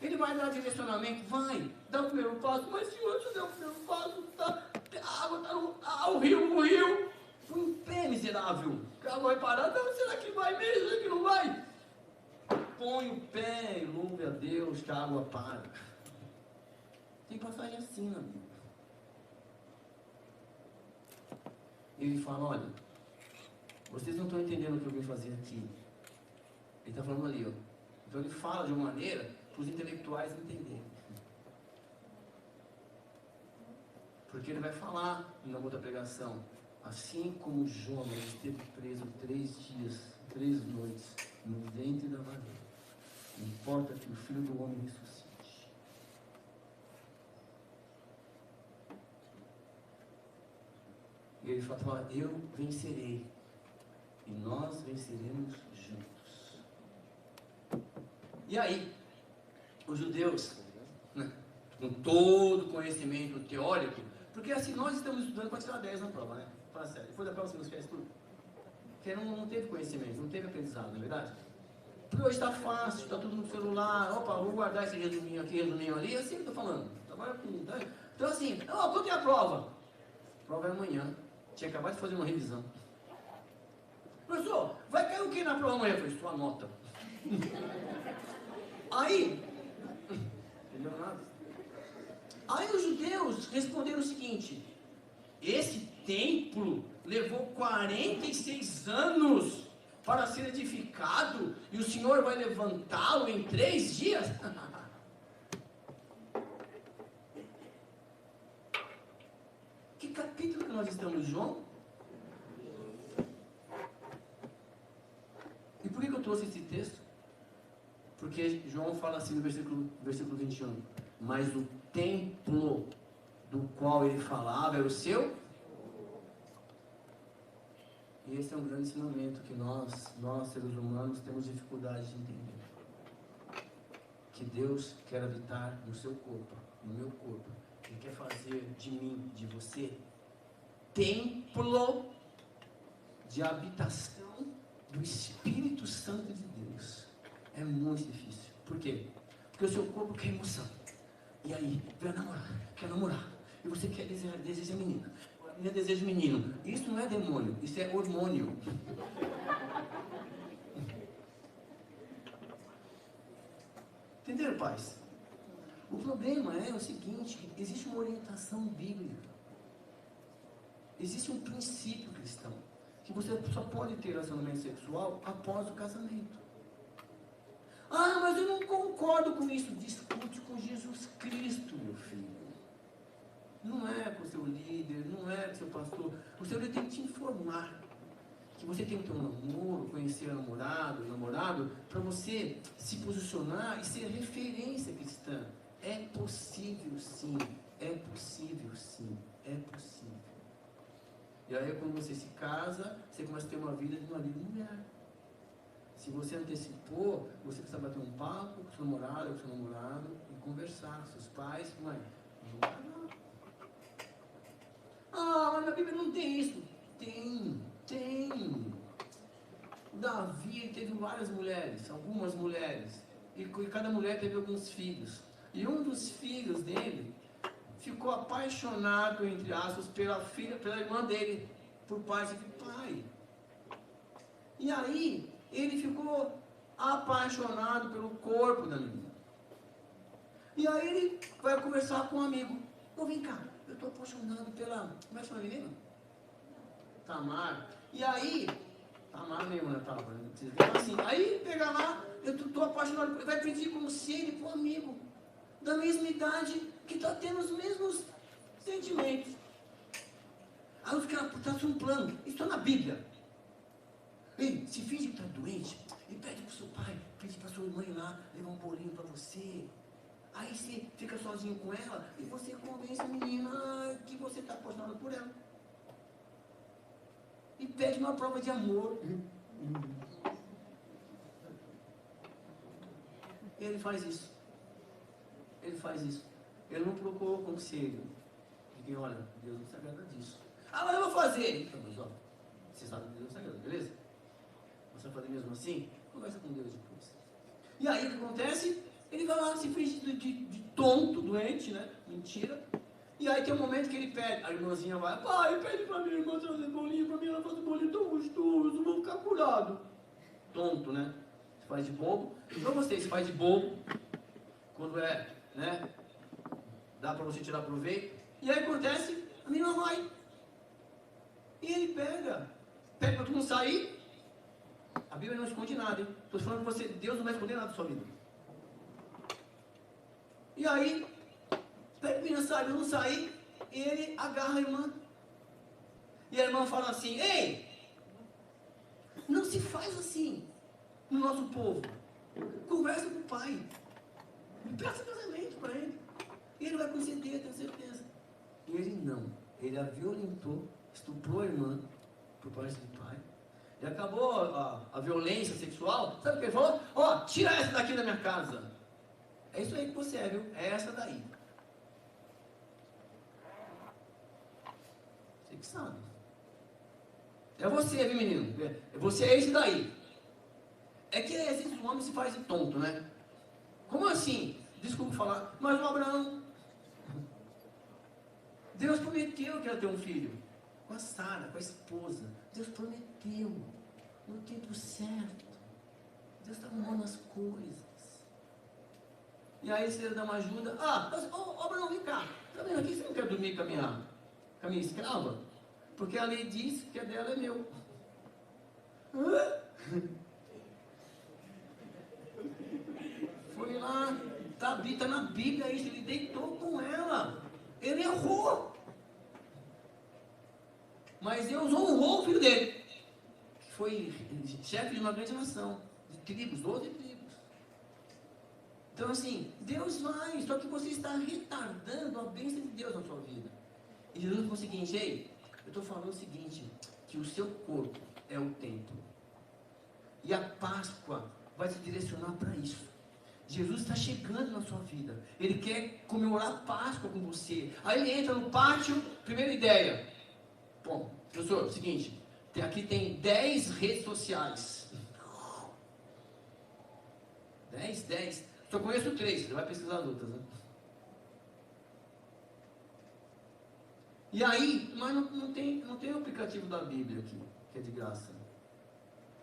Ele vai dar direcionamento, vai, dá o primeiro passo, mas Senhor, já deu o primeiro passo, tá? a água está o rio. Põe em pé, miserável. A água vai parar? Não, será que vai mesmo? Será que não vai? Põe o pé e louve a Deus que a água para. Tem passagem assim na Bíblia. Ele fala, olha, vocês não estão entendendo o que eu vim fazer aqui. Ele está falando ali, ó. Então ele fala de uma maneira para os intelectuais entenderem. Porque ele vai falar na outra pregação, assim como Jonas esteve preso 3 dias, 3 noites, no ventre da baleia, importa que o Filho do Homem ressuscite. E ele fala, eu vencerei, e nós venceremos juntos. E aí, os judeus, né, com todo o conhecimento teórico, porque assim, nós estamos estudando para tirar 10 na prova, né? Fala sério, depois da prova você não esquece tudo. Porque não teve conhecimento, não teve aprendizado, não é verdade? Porque hoje está fácil, está tudo no celular, opa, vou guardar esse resuminho aqui, resuminho ali, é assim que eu estou falando. Então assim, quando é a prova? A prova é amanhã, tinha acabado de fazer uma revisão. Professor, vai cair o que na prova amanhã? Eu falei, sua nota. Aí, entendeu nada? Aí os judeus responderam o seguinte, esse templo levou 46 anos para ser edificado e o Senhor vai levantá-lo em 3 dias? Que capítulo que nós estamos, João? E por que eu trouxe esse texto? Porque João fala assim no versículo 21, mas o templo do qual ele falava era o seu. E esse é um grande ensinamento que nós seres humanos temos dificuldade de entender. Que Deus quer habitar no seu corpo, no meu corpo. Ele quer fazer de mim, de você, templo de habitação do Espírito Santo de Deus. É muito difícil. Por quê? Porque o seu corpo quer emoção. E aí, quer namorar. E você quer deseja menina. A menina deseja menino. Isso não é demônio, isso é hormônio. Entenderam, pais? O problema é o seguinte, existe uma orientação bíblica. Existe um princípio cristão. Que você só pode ter relacionamento sexual após o casamento. Ah, mas eu não concordo com isso. Discute com Jesus Cristo, meu filho. Não é com o seu líder, não é com o seu pastor. O seu líder tem que te informar que você tem que ter um namoro, conhecer a namorado, para você se posicionar e ser referência cristã. É possível sim, é possível sim, é possível. E aí quando você se casa, você começa a ter uma vida de marido e mulher. Se você antecipou, você precisa bater um papo com seu namorado, com seu namorado, e conversar com seus pais, mãe, não vai não. Ah, mas na Bíblia não tem isso. Tem. O Davi teve várias mulheres, algumas mulheres, e cada mulher teve alguns filhos. E um dos filhos dele ficou apaixonado, entre aspas, pela irmã dele, por parte de pai. E aí, ele ficou apaixonado pelo corpo da menina. E aí ele vai conversar com um amigo. Vem cá, eu estou apaixonado pela... Como é que chama a menina? Tamar. E aí... Tamar mesmo, né? Assim, aí ele pega lá, eu estou apaixonado, vai pedir conselho para o amigo da mesma idade, que está tendo os mesmos sentimentos. Aí os caras traçam um plano, isso está na Bíblia. Ei, se finge que está doente, e pede para o seu pai, pede para a sua mãe lá, levar um bolinho para você. Aí você fica sozinho com ela, e você convence a menina que você está apaixonado por ela. E pede uma prova de amor. Ele faz isso. Ele não procurou conselho. Ninguém, olha, Deus não se agrada disso. Ah, mas eu vou fazer. Então, mas ó, você sabe que Deus não se agrada, beleza? Você vai fazer mesmo assim? Conversa com Deus depois. E aí o que acontece? Ele vai lá, se finge de tonto, doente, né? Mentira. E aí tem um momento que ele pede, a irmãzinha vai, pai, pede pra minha irmã trazer bolinho pra mim, ela faz um bolinho tão gostoso, eu vou ficar curado. Tonto, né? Você faz de bobo. Não gostei, você faz de bobo, quando é, né? Dá pra você tirar proveito. E aí acontece, a menina vai. E ele pede pra todo mundo sair. A Bíblia não esconde nada, hein? Estou falando com você, Deus não vai esconder nada da sua vida. E aí, pede pra menina sair, não sair, e ele agarra a irmã. E a irmã fala assim, ei, não se faz assim no nosso povo. Conversa com o pai. Peça casamento para ele. E ele vai conceder, tenho certeza. E ele não. Ele a violentou, estuprou a irmã por parte do pai. E acabou a violência sexual. Sabe o que ele falou? Ó, tira essa daqui da minha casa. É isso aí que você é, viu? É essa daí. Você que sabe. É você, viu, menino? Você é esse daí. É que às vezes o homem se faz de tonto, né? Como assim? Desculpa falar, mas o Abraão, Deus prometeu que ia ter um filho. Com a Sara, com a esposa. Deus prometeu. No tempo certo. Deus está arrumando as coisas. E aí você dá uma ajuda. Abraão, vem cá. Tá vendo aqui? Você não quer dormir com a minha escrava? Porque a lei diz que a dela é meu. Foi lá, está na Bíblia isso, ele deitou com ela. Ele errou. Mas Deus honrou o filho dele, que foi chefe de uma grande nação, de tribos, 12 tribos. Então assim, Deus vai, só que você está retardando a bênção de Deus na sua vida. E Jesus falou o seguinte, ei, eu estou falando o seguinte, que o seu corpo é o templo. E a Páscoa vai te direcionar para isso. Jesus está chegando na sua vida. Ele quer comemorar a Páscoa com você. Aí ele entra no pátio, primeira ideia. Bom, professor, seguinte, aqui tem 10 redes sociais. 10. Só conheço 3, você vai pesquisar as outras, né? E aí, mas não tem o aplicativo da Bíblia aqui, que é de graça.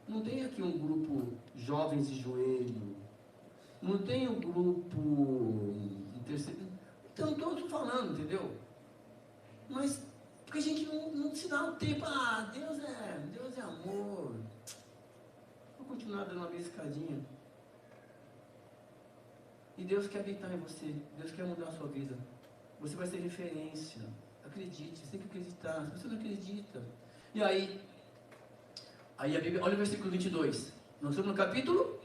Não tem aqui um grupo Jovens de Joelho. Não tem um grupo intercedendo. Então, todos falando, entendeu? Mas, porque a gente não se dá o tempo. Deus é amor. Vou continuar dando a minha escadinha. E Deus quer habitar em você. Deus quer mudar a sua vida. Você vai ser referência. Acredite, você tem que acreditar. Se você não acredita. E aí a Bíblia, olha o versículo 22. Nós estamos no capítulo.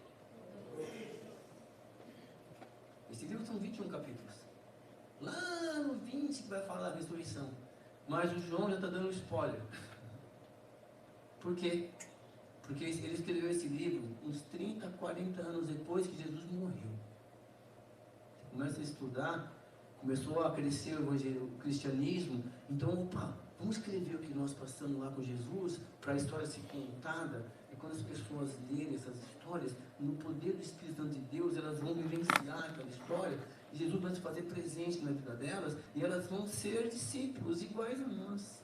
Esse livro são 21 capítulos. Lá no 20 que vai falar da ressurreição. Mas o João já está dando um spoiler. Por quê? Porque ele escreveu esse livro uns 30, 40 anos depois que Jesus morreu. Você começa a estudar, começou a crescer o cristianismo. Então, vamos escrever o que nós passamos lá com Jesus, para a história ser contada. E quando as pessoas lerem essas histórias, no poder do Espírito Santo de Deus, elas vão vivenciar aquela história. E Jesus vai se fazer presente na vida delas, e elas vão ser discípulos iguais a nós.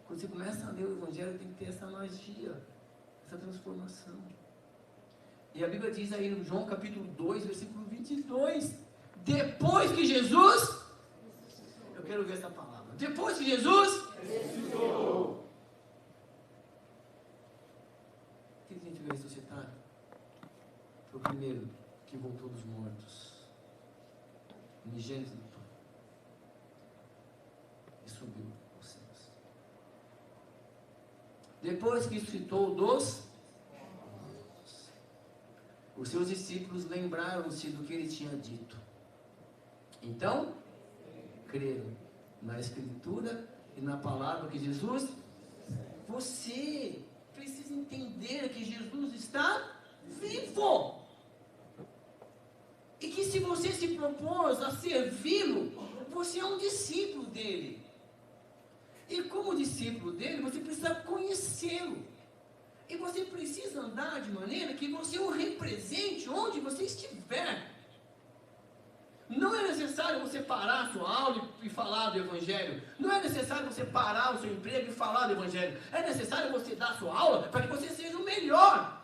Quando você começa a ler o Evangelho, tem que ter essa magia, essa transformação. E a Bíblia diz aí no João capítulo 2, versículo 22, depois que Jesus, eu quero ver essa palavra, depois que Jesus ressuscitou. O que a gente vai ressuscitar? Foi o primeiro que voltou dos mortos, unigênito do Pai, e subiu aos céus. Depois que ressuscitou dos mortos, os seus discípulos lembraram-se do que ele tinha dito. Então, creram na Escritura e na palavra que Jesus. Você precisa entender que Jesus está vivo. E que se você se propôs a servi-lo, você é um discípulo dele. E como discípulo dele, você precisa conhecê-lo. E você precisa andar de maneira que você o represente onde você estiver. Não é necessário você parar a sua aula e falar do Evangelho. Não é necessário você parar o seu emprego e falar do Evangelho. É necessário você dar a sua aula para que você seja o melhor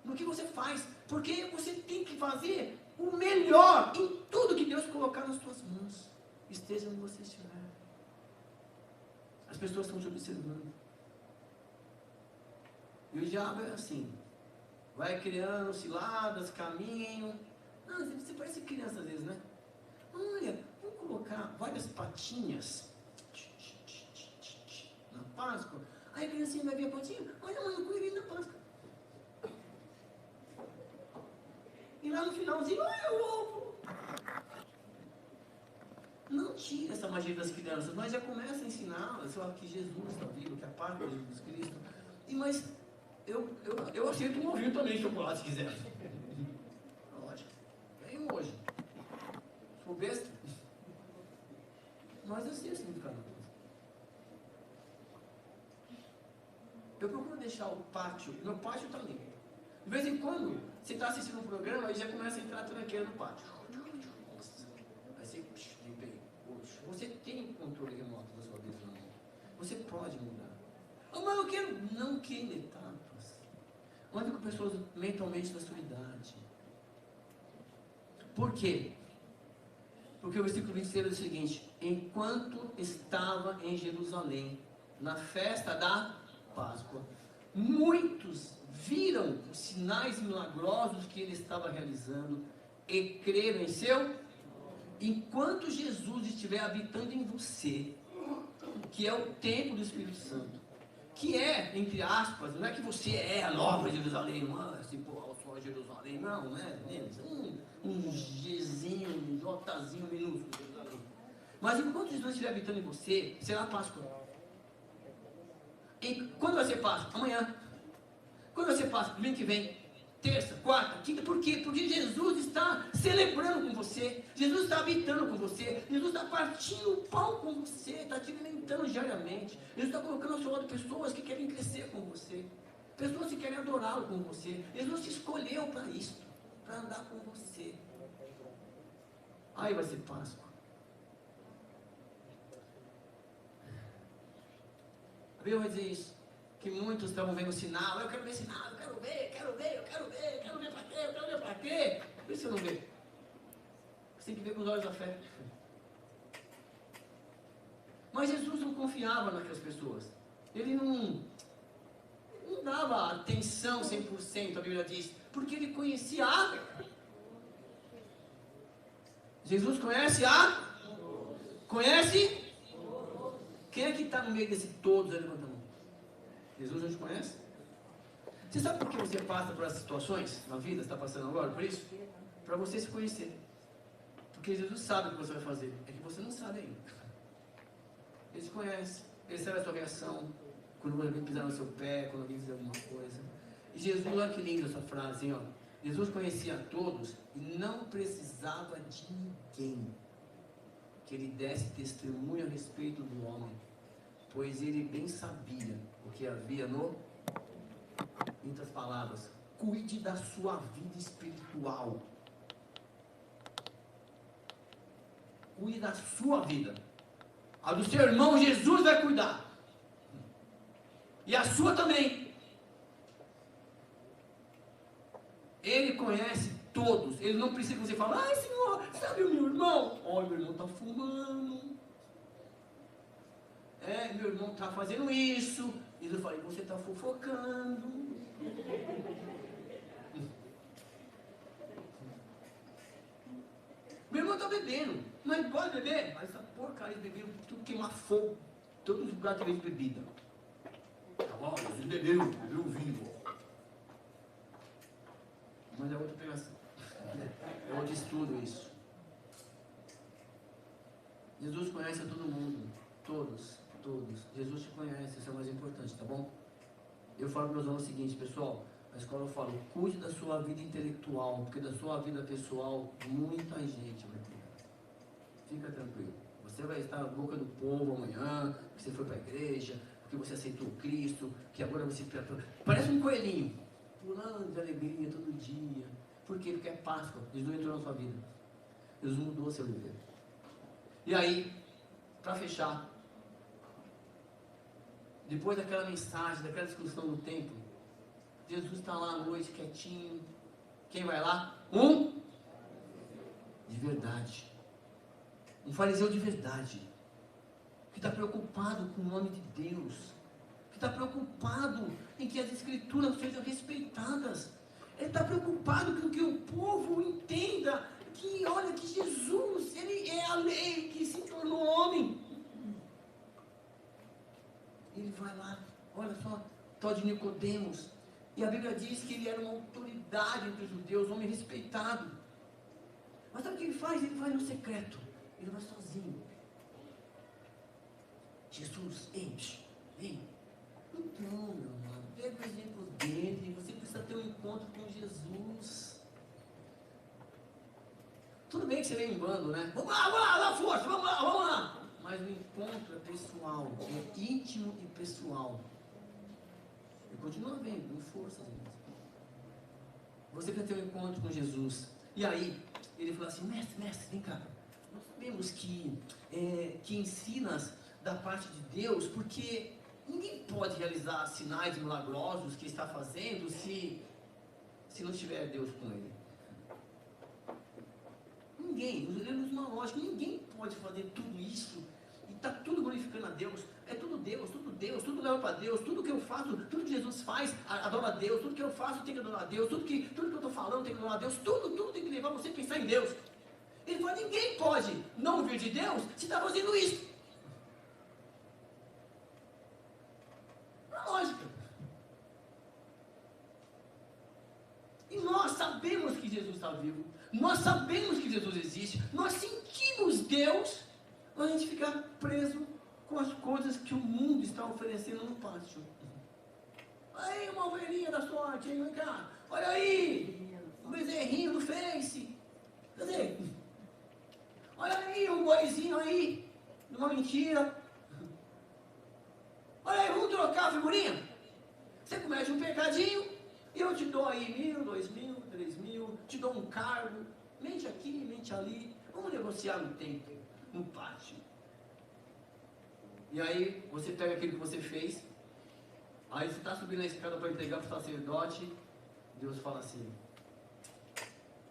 no que você faz. Porque você tem que fazer o melhor em tudo que Deus colocar nas suas mãos. Esteja onde você estiver. As pessoas estão te observando. E o diabo é assim. Vai criando ciladas, caminho. Não, você parece criança às vezes, né? Olha, vamos colocar várias patinhas na Páscoa. Aí a criancinha vai ver a patinha. Olha, mãe, o coelhinho da Páscoa. E lá no finalzinho, olha o ovo. Não tira essa magia das crianças, mas já começa a ensiná-las que Jesus está vivo, que a Páscoa é Jesus Cristo. Mas eu aceito um ovinho também de chocolate, se quiser. Lógico. Vem hoje. Sou besta. Mas eu sei o significado da coisa. Eu procuro deixar o pátio, meu pátio está limpo. De vez em quando, você está assistindo um programa, aí já começa a entrar a tranqueira no pátio. Aí você limpei. Você tem controle remoto da sua vida na mão. Você pode mudar. Oh, mas eu quero. Não queime etapas. Ande com pessoas mentalmente da sua idade. Por quê? Porque o versículo 26 é o seguinte: enquanto estava em Jerusalém, na festa da Páscoa, muitos viram os sinais milagrosos que ele estava realizando e creram em seu. Enquanto Jesus estiver habitando em você, que é o templo do Espírito Santo, que é, entre aspas, não é que você é a nova Jerusalém, não é assim, pô, só Jerusalém, não é? Um Gzinho, um Jzinho minúsculo de Jerusalém. Mas enquanto Jesus estiver habitando em você, será a Páscoa. E quando vai ser Páscoa? Amanhã. Quando vai ser Páscoa? Domingo que vem. Terça, quarta, quinta. Por quê? Porque Jesus está celebrando com você. Jesus está habitando com você. Jesus está partindo o pão com você. Está te alimentando diariamente. Jesus está colocando ao seu lado pessoas que querem crescer com você. Pessoas que querem adorá-lo com você. Jesus te escolheu para isso. Para andar com você. Aí vai ser Páscoa. A Bíblia vai dizer isso. Que muitos estavam vendo sinal. Eu quero ver sinal, eu quero ver para quê? Eu quero ver para quê? Por isso você não vê. Você tem que ver com os olhos da fé. Mas Jesus não confiava naquelas pessoas. Ele não dava atenção 100%, a Bíblia diz. Porque ele conhecia a... Jesus conhece a... Conhece? Quem é que está no meio desse todos? Levanta a mão. Jesus não te conhece? Você sabe por que você passa por essas situações na vida? Você está passando agora por isso? Para você se conhecer. Porque Jesus sabe o que você vai fazer. É que você não sabe ainda. Ele te conhece. Ele sabe a sua reação. Quando alguém pisar no seu pé, quando alguém fizer alguma coisa. E Jesus, olha que linda essa frase, hein, ó. Jesus conhecia a todos e não precisava de ninguém que ele desse testemunho a respeito do homem, pois ele bem sabia o que havia no... Em outras palavras, cuide da sua vida espiritual. Cuide da sua vida. A do seu irmão Jesus vai cuidar. E a sua também. Ele conhece todos. Ele não precisa que você fale: ai, Senhor, sabe o meu irmão? Olha, meu irmão está fumando. Meu irmão está fazendo isso. E eu falei: você está fofocando. Meu irmão está bebendo. Mas pode beber? Mas essa porcaria de beber, tudo queimar fogo. Todos os lugares tem bebida. Tá bom, vocês beberam vinho. Mas é outra pegação. É outro estudo isso. Jesus conhece a todo mundo. Todos. Jesus te conhece, isso é o mais importante, tá bom? Eu falo para meus alunos o seguinte, pessoal. Na escola eu falo: cuide da sua vida intelectual, porque da sua vida pessoal muita gente vai cuidar. Fica tranquilo. Você vai estar na boca do povo amanhã, que você foi para a igreja, porque você aceitou Cristo, que agora você... Parece um coelhinho, pulando de alegria todo dia. Por quê? Porque é Páscoa. Jesus entrou na sua vida. Jesus mudou a seu viver. E aí, para fechar, depois daquela mensagem, daquela discussão no templo, Jesus está lá à noite, quietinho. Quem vai lá? De verdade. Um fariseu de verdade. Que está preocupado com o nome de Deus. Que está preocupado em que as escrituras sejam respeitadas. Ele está preocupado com que o povo entenda que, olha, que Jesus, ele é a lei que se tornou homem. Ele vai lá, olha só, tal de Nicodemos. E a Bíblia diz que ele era uma autoridade entre os judeus, um homem respeitado. Mas sabe o que ele faz? Ele vai no secreto. Ele vai sozinho. Jesus, ei. Então, meu irmão, pega o exemplo dele. Você precisa ter um encontro com Jesus. Tudo bem que você vem em bando, né? Vamos lá, dá força, vamos lá. Mas o encontro é pessoal, é íntimo e pessoal. E continua vendo, com força, gente. Você quer ter um encontro com Jesus. E aí, ele falou assim, mestre, vem cá. Nós sabemos que ensinas da parte de Deus, porque ninguém pode realizar sinais milagrosos que está fazendo se não tiver Deus com ele. Ninguém, usamos uma lógica, ninguém pode fazer tudo isso e está tudo glorificando a Deus. É tudo Deus, tudo leva para Deus, tudo que eu faço, tudo que Jesus faz, adora a Deus, tudo que eu faço tem que adorar a Deus, tudo que eu estou falando tem que adorar a Deus, tudo tem que levar você a pensar em Deus. Ele fala, ninguém pode não ouvir de Deus se está fazendo isso. É lógica. E nós sabemos que Jesus está vivo, nós sabemos que Jesus existe, nós sentimos Deus, mas a gente fica preso com as coisas que o mundo está oferecendo no pátio. Aí uma ovelhinha da sorte, vem cá, olha aí, um bezerrinho do Face, quer dizer, olha aí um boizinho aí, numa mentira, olha aí, vamos trocar a figurinha, você comete um pecadinho, e eu te dou aí 1.000, 2.000, 3.000, te dou um cargo, mente aqui, mente ali, vamos negociar no tempo, no pátio. E aí, você pega aquilo que você fez, aí você está subindo a escada para entregar para o sacerdote, Deus fala assim,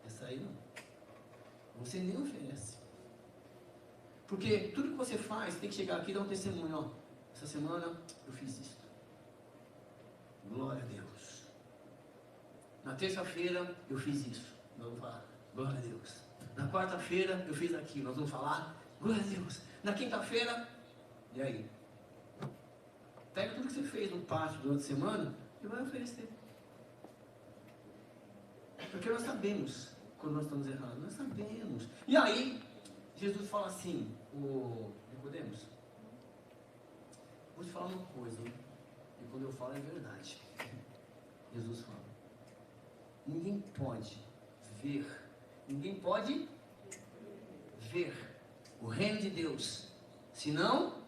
essa aí não, você nem oferece. Porque tudo que você faz, tem que chegar aqui e dar um testemunho, ó, essa semana eu fiz isso. Glória a Deus. Na terça-feira eu fiz isso, nós vamos falar, glória a Deus. Na quarta-feira eu fiz aquilo, nós vamos falar, glória a Deus. Na quinta-feira, e aí? Pega tudo que você fez no pátio durante a semana e vai oferecer. Porque nós sabemos quando nós estamos errados, nós sabemos. E aí, Jesus fala assim, o Nicodemos, vou te falar uma coisa, hein? E quando eu falo é verdade. Jesus fala, ninguém pode ver o reino de Deus, senão,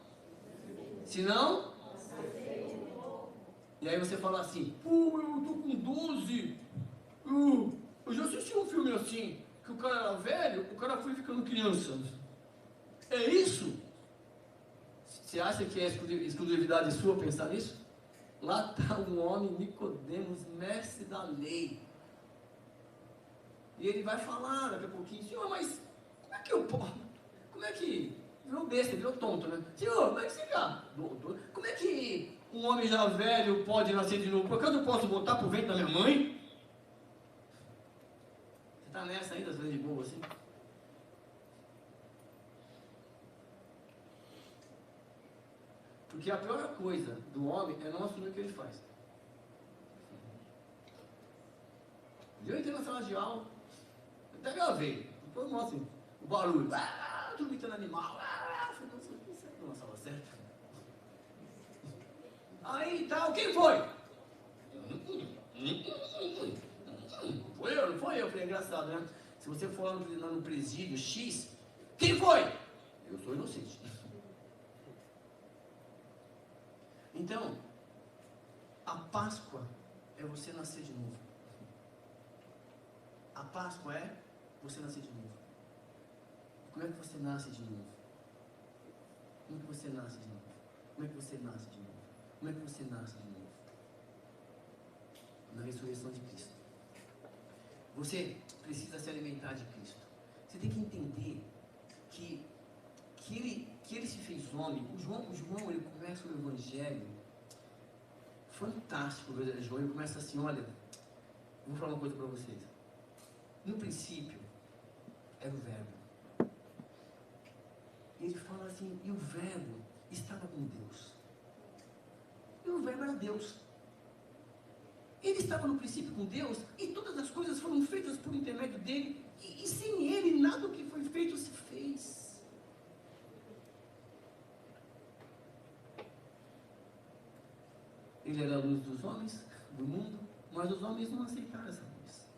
e aí você fala assim, pô, eu tô com 12, eu já assisti um filme assim, que o cara era velho, o cara foi ficando criança. É isso? Você acha que é exclusividade sua pensar nisso? Lá está um homem, Nicodemos, mestre da lei. E ele vai falar daqui a pouquinho, Senhor, mas como é que eu posso? Como é que... Virou besta, virou tonto, né? Senhor, como é que você fica? Como é que um homem já velho pode nascer de novo? Por acaso eu posso voltar para o ventre da minha mãe? Você está nessa ainda, fazendo de boa assim? Porque a pior coisa do homem é não assumir o que ele faz. Eu entrei na sala de aula, até gravei, depois mostra assim, o barulho, tudo gritando animal, isso aí não é sala certa. Aí tal, quem foi? Foi eu, não foi eu? Falei, engraçado, né? Se você for lá no presídio X, quem foi? Eu sou inocente. Então, a Páscoa é você nascer de novo. A Páscoa é você nascer de novo. Como é que você nasce de novo? Como é que você nasce de novo? Como é que você nasce de novo? Como é que você nasce de novo? Na ressurreição de Cristo. Você precisa se alimentar de Cristo. Você tem que entender que ele se fez homem. O João ele começa o Evangelho fantástico. O João ele começa assim, olha, vou falar uma coisa para vocês. No princípio, era o Verbo. Ele fala assim, e o Verbo estava com Deus. E o Verbo era Deus. Ele estava no princípio com Deus, e todas as coisas foram feitas por intermédio dele, e sem ele, nada do que foi feito se fez. Ele era a luz dos homens, do mundo, mas os homens não aceitaram essa luz.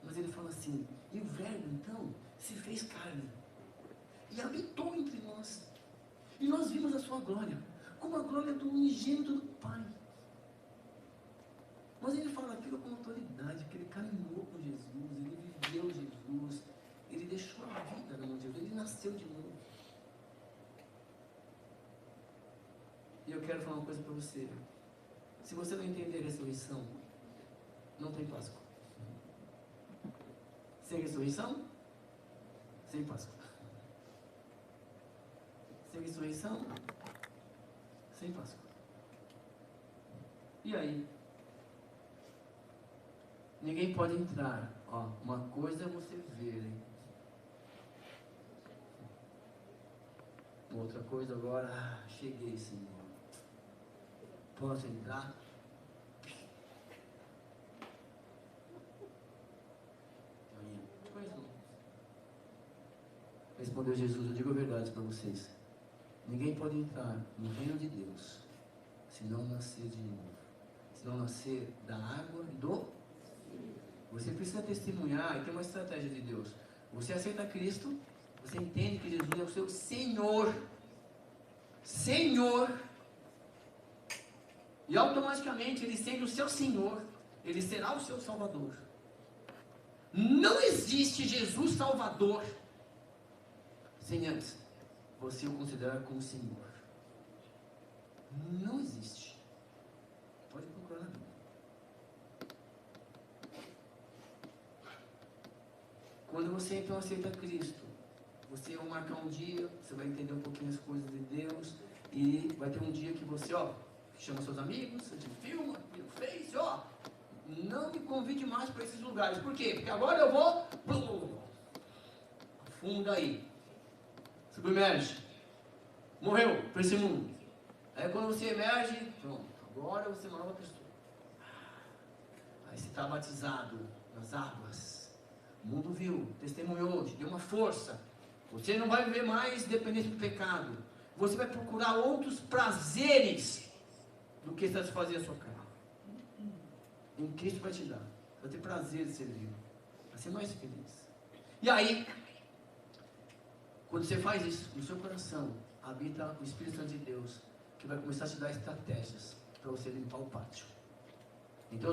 Mas ele fala assim, e o Verbo então se fez carne, e habitou entre nós, e nós vimos a sua glória, como a glória do unigênito do Pai. Mas ele fala aquilo com autoridade, que ele caminhou com Jesus, ele viveu Jesus, ele deixou a vida na mão de Jesus, ele nasceu de novo. E eu quero falar uma coisa para você. Se você não entender a ressurreição, não tem Páscoa. Sem ressurreição, sem Páscoa. Sem ressurreição, sem Páscoa. E aí? Ninguém pode entrar. Ó, uma coisa é você ver, hein? Outra coisa agora, cheguei, Senhor. Posso entrar? Pois não. Respondeu Jesus, eu digo a verdade para vocês. Ninguém pode entrar no reino de Deus se não nascer de novo. Se não nascer da água e do... Você precisa testemunhar e ter uma estratégia de Deus. Você aceita Cristo, você entende que Jesus é o seu Senhor. Senhor. E automaticamente, ele sendo o seu Senhor, ele será o seu Salvador. Não existe Jesus Salvador sem antes você o considerar como Senhor. Não existe. Pode procurar na Bíblia. Quando você então aceita Cristo, você vai marcar um dia, você vai entender um pouquinho as coisas de Deus, e vai ter um dia que você, chama seus amigos, você te filma, no Face, não me convide mais para esses lugares. Por quê? Porque agora eu vou, afunda aí, submerge, morreu para esse mundo. Aí quando você emerge, pronto, agora você é uma nova pessoa. Aí você está batizado nas águas. O mundo viu, testemunhou, te deu uma força. Você não vai viver mais dependente do pecado. Você vai procurar outros prazeres do que satisfazer a sua carne. Em Cristo vai te dar. Vai ter prazer de servir. Vai ser mais feliz. E aí, quando você faz isso, no seu coração habita o Espírito Santo de Deus, que vai começar a te dar estratégias para você limpar o pátio. Então,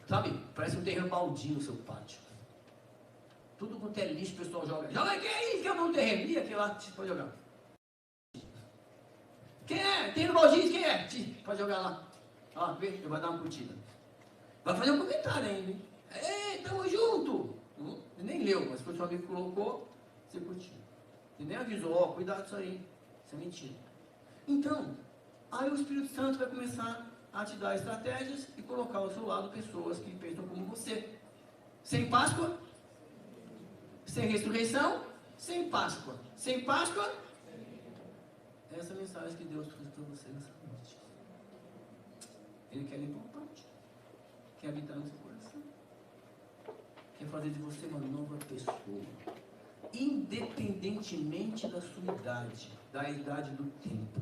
sabe, parece um terreno baldio no seu pátio. Tudo quanto é lixo, o pessoal joga. Joga aqui, que é um terreno. E aquele lá, pode jogar. Quem é? Tem no baldinho, quem é? Pode jogar lá. Vê, eu vou dar uma curtida. Vai fazer um comentário ainda, hein? Ei, tamo junto. Nem leu, mas foi seu amigo que colocou, você curtiu. E nem avisou, cuidado disso aí. Isso é mentira. Então, aí o Espírito Santo vai começar a te dar estratégias e colocar ao seu lado pessoas que pensam como você. Sem Páscoa, sem ressurreição, sem Páscoa. Sem Páscoa, essa é a mensagem que Deus trouxe para você nessa noite. Ele quer limpar o pátio, quer habitar no seu coração, quer fazer de você uma nova pessoa, independentemente da sua idade, da idade do tempo.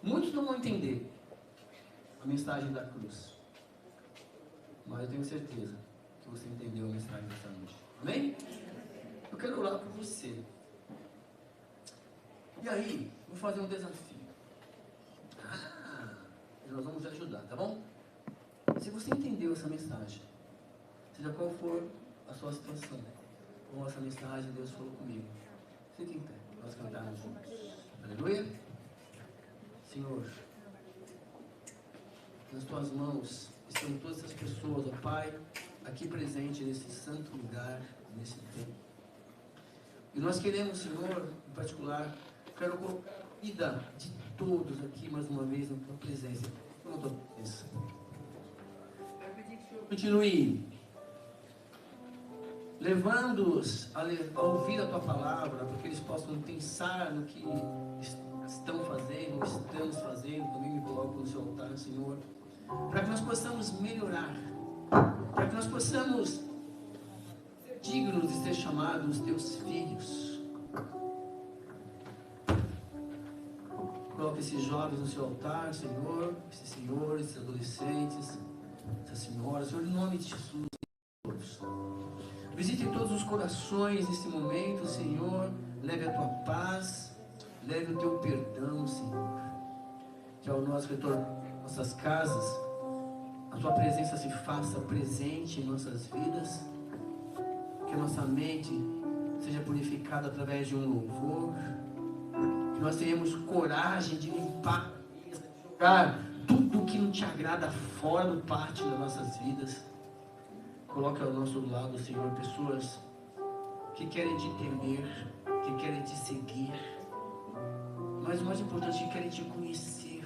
Muitos não vão entender a mensagem da cruz, mas eu tenho certeza que você entendeu a mensagem dessa noite. Amém? Eu quero orar por você. E aí, vou fazer um desafio. Nós vamos te ajudar, tá bom? Se você entendeu essa mensagem, seja qual for a sua situação, com essa mensagem, Deus falou comigo. Fique em pé, nós cantarmos juntos. Aleluia. Senhor, nas tuas mãos estão todas essas pessoas, ó Pai, aqui presente nesse santo lugar, nesse tempo. E nós queremos, Senhor, em particular, quero colocar a vida de todos aqui mais uma vez na tua presença. Na tua presença. Quero pedir que o Senhor continue levando-os a ouvir a tua palavra, para que eles possam pensar no que estão fazendo, ou estamos fazendo. Também me coloco no seu altar, Senhor, para que nós possamos melhorar, para que nós possamos ser dignos de ser chamados teus filhos. Coloque esses jovens no seu altar, Senhor, esses senhores, esses adolescentes, essas senhoras, Senhor, em nome de Jesus, todos. Visite todos os corações nesse momento, Senhor. Leve a tua paz, leve o teu perdão, Senhor. Que ao nosso retorno às nossas casas, a tua presença se faça presente em nossas vidas. Que a nossa mente seja purificada através de um louvor. Que nós tenhamos coragem de limpar, de jogar tudo que não te agrada fora do pátio das nossas vidas. Coloque ao nosso lado, Senhor, pessoas que querem te temer, que querem te seguir, mas o mais importante, que querem te conhecer.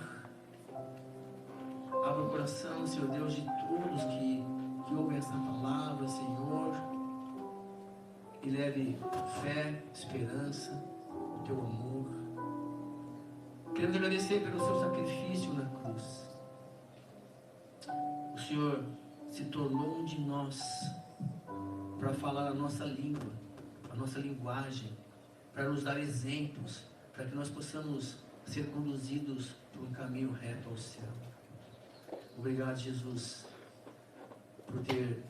Abra o coração, Senhor Deus, de todos que ouvem essa palavra, Senhor, e leve fé, esperança, o teu amor. Queremos agradecer pelo seu sacrifício na cruz. O Senhor se tornou um de nós para falar a nossa língua, a nossa linguagem, para nos dar exemplos, para que nós possamos ser conduzidos por um caminho reto ao céu. Obrigado, Jesus, por ter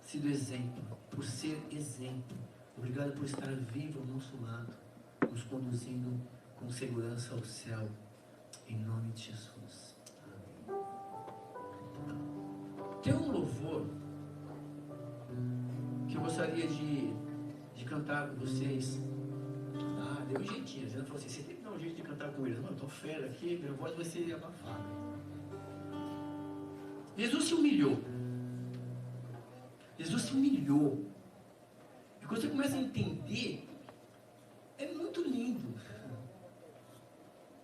sido exemplo, por ser exemplo. Obrigado por estar vivo ao nosso lado, nos conduzindo com segurança ao céu, em nome de Jesus. Amém. Tem um louvor que eu gostaria de cantar com vocês. Ah, deu um jeitinho. A gente falou assim, você tem que dar um jeito de cantar com eles. Não, eu estou fera aqui, minha voz vai ser abafada. Jesus se humilhou. Jesus se humilhou. E quando você começa a entender, é muito lindo.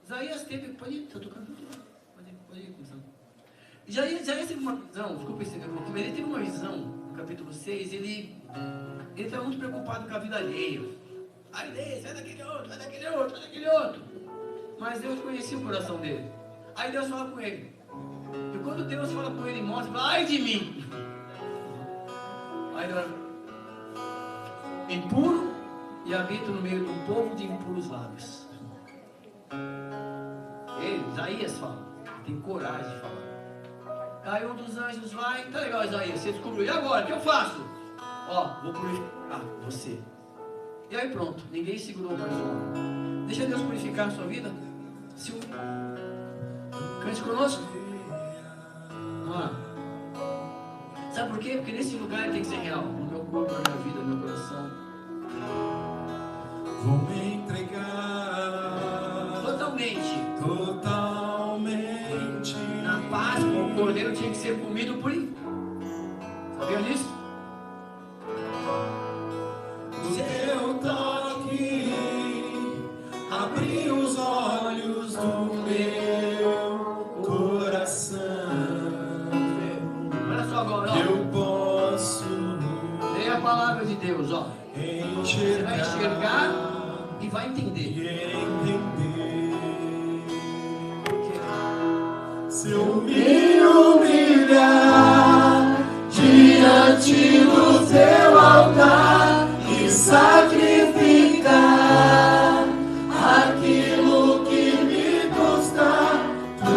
Isaías teve... Pode ir, estou tocando. Pode ir, começando. Isaías teve uma visão, desculpa esse mas ele teve uma visão, no capítulo 6, ele estava muito preocupado com a vida alheia. Ai desse, vai daquele outro, vai daquele outro, vai daquele outro. Mas Deus conhecia o coração dele. Aí Deus fala com ele. E quando Deus fala com ele, mostra, fala, ai de mim. Aí ele impuro e habito no meio de um povo de impuros lábios. Ele, Isaías fala, tem coragem de falar. Aí um dos anjos vai, tá legal, Isaías, você descobriu, e agora, o que eu faço? Ó, vou purificar você. E aí pronto, ninguém segurou mais o homem. Deixa Deus purificar a sua vida. Se o... Cante conosco? Vamos lá. Sabe por quê? Porque nesse lugar tem que ser real. No meu corpo, na minha vida, no meu coração. Vou me entregar totalmente. Na Páscoa, o cordeiro tinha que ser comido por ele. Sabia disso? O teu toque abriu os olhos do meu coração. Olha só agora, ó. Eu posso ler a palavra de Deus, ó. Você vai enxergar e vai entender. Se eu me humilhar diante do teu altar e sacrificar aquilo que me custar, tu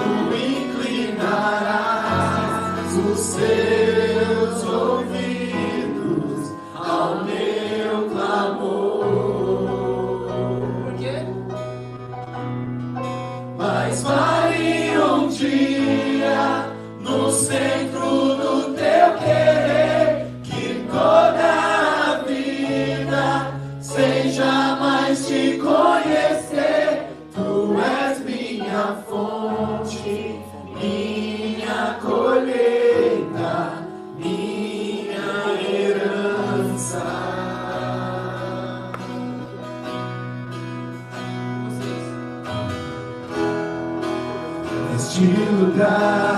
inclinarás os seus ouvidos ao meu clamor. Por quê? Mas vai um dia no centro do teu querer que toda a vida mais te conhecer. Tu és minha fonte, minha colheita, minha herança. Neste lugar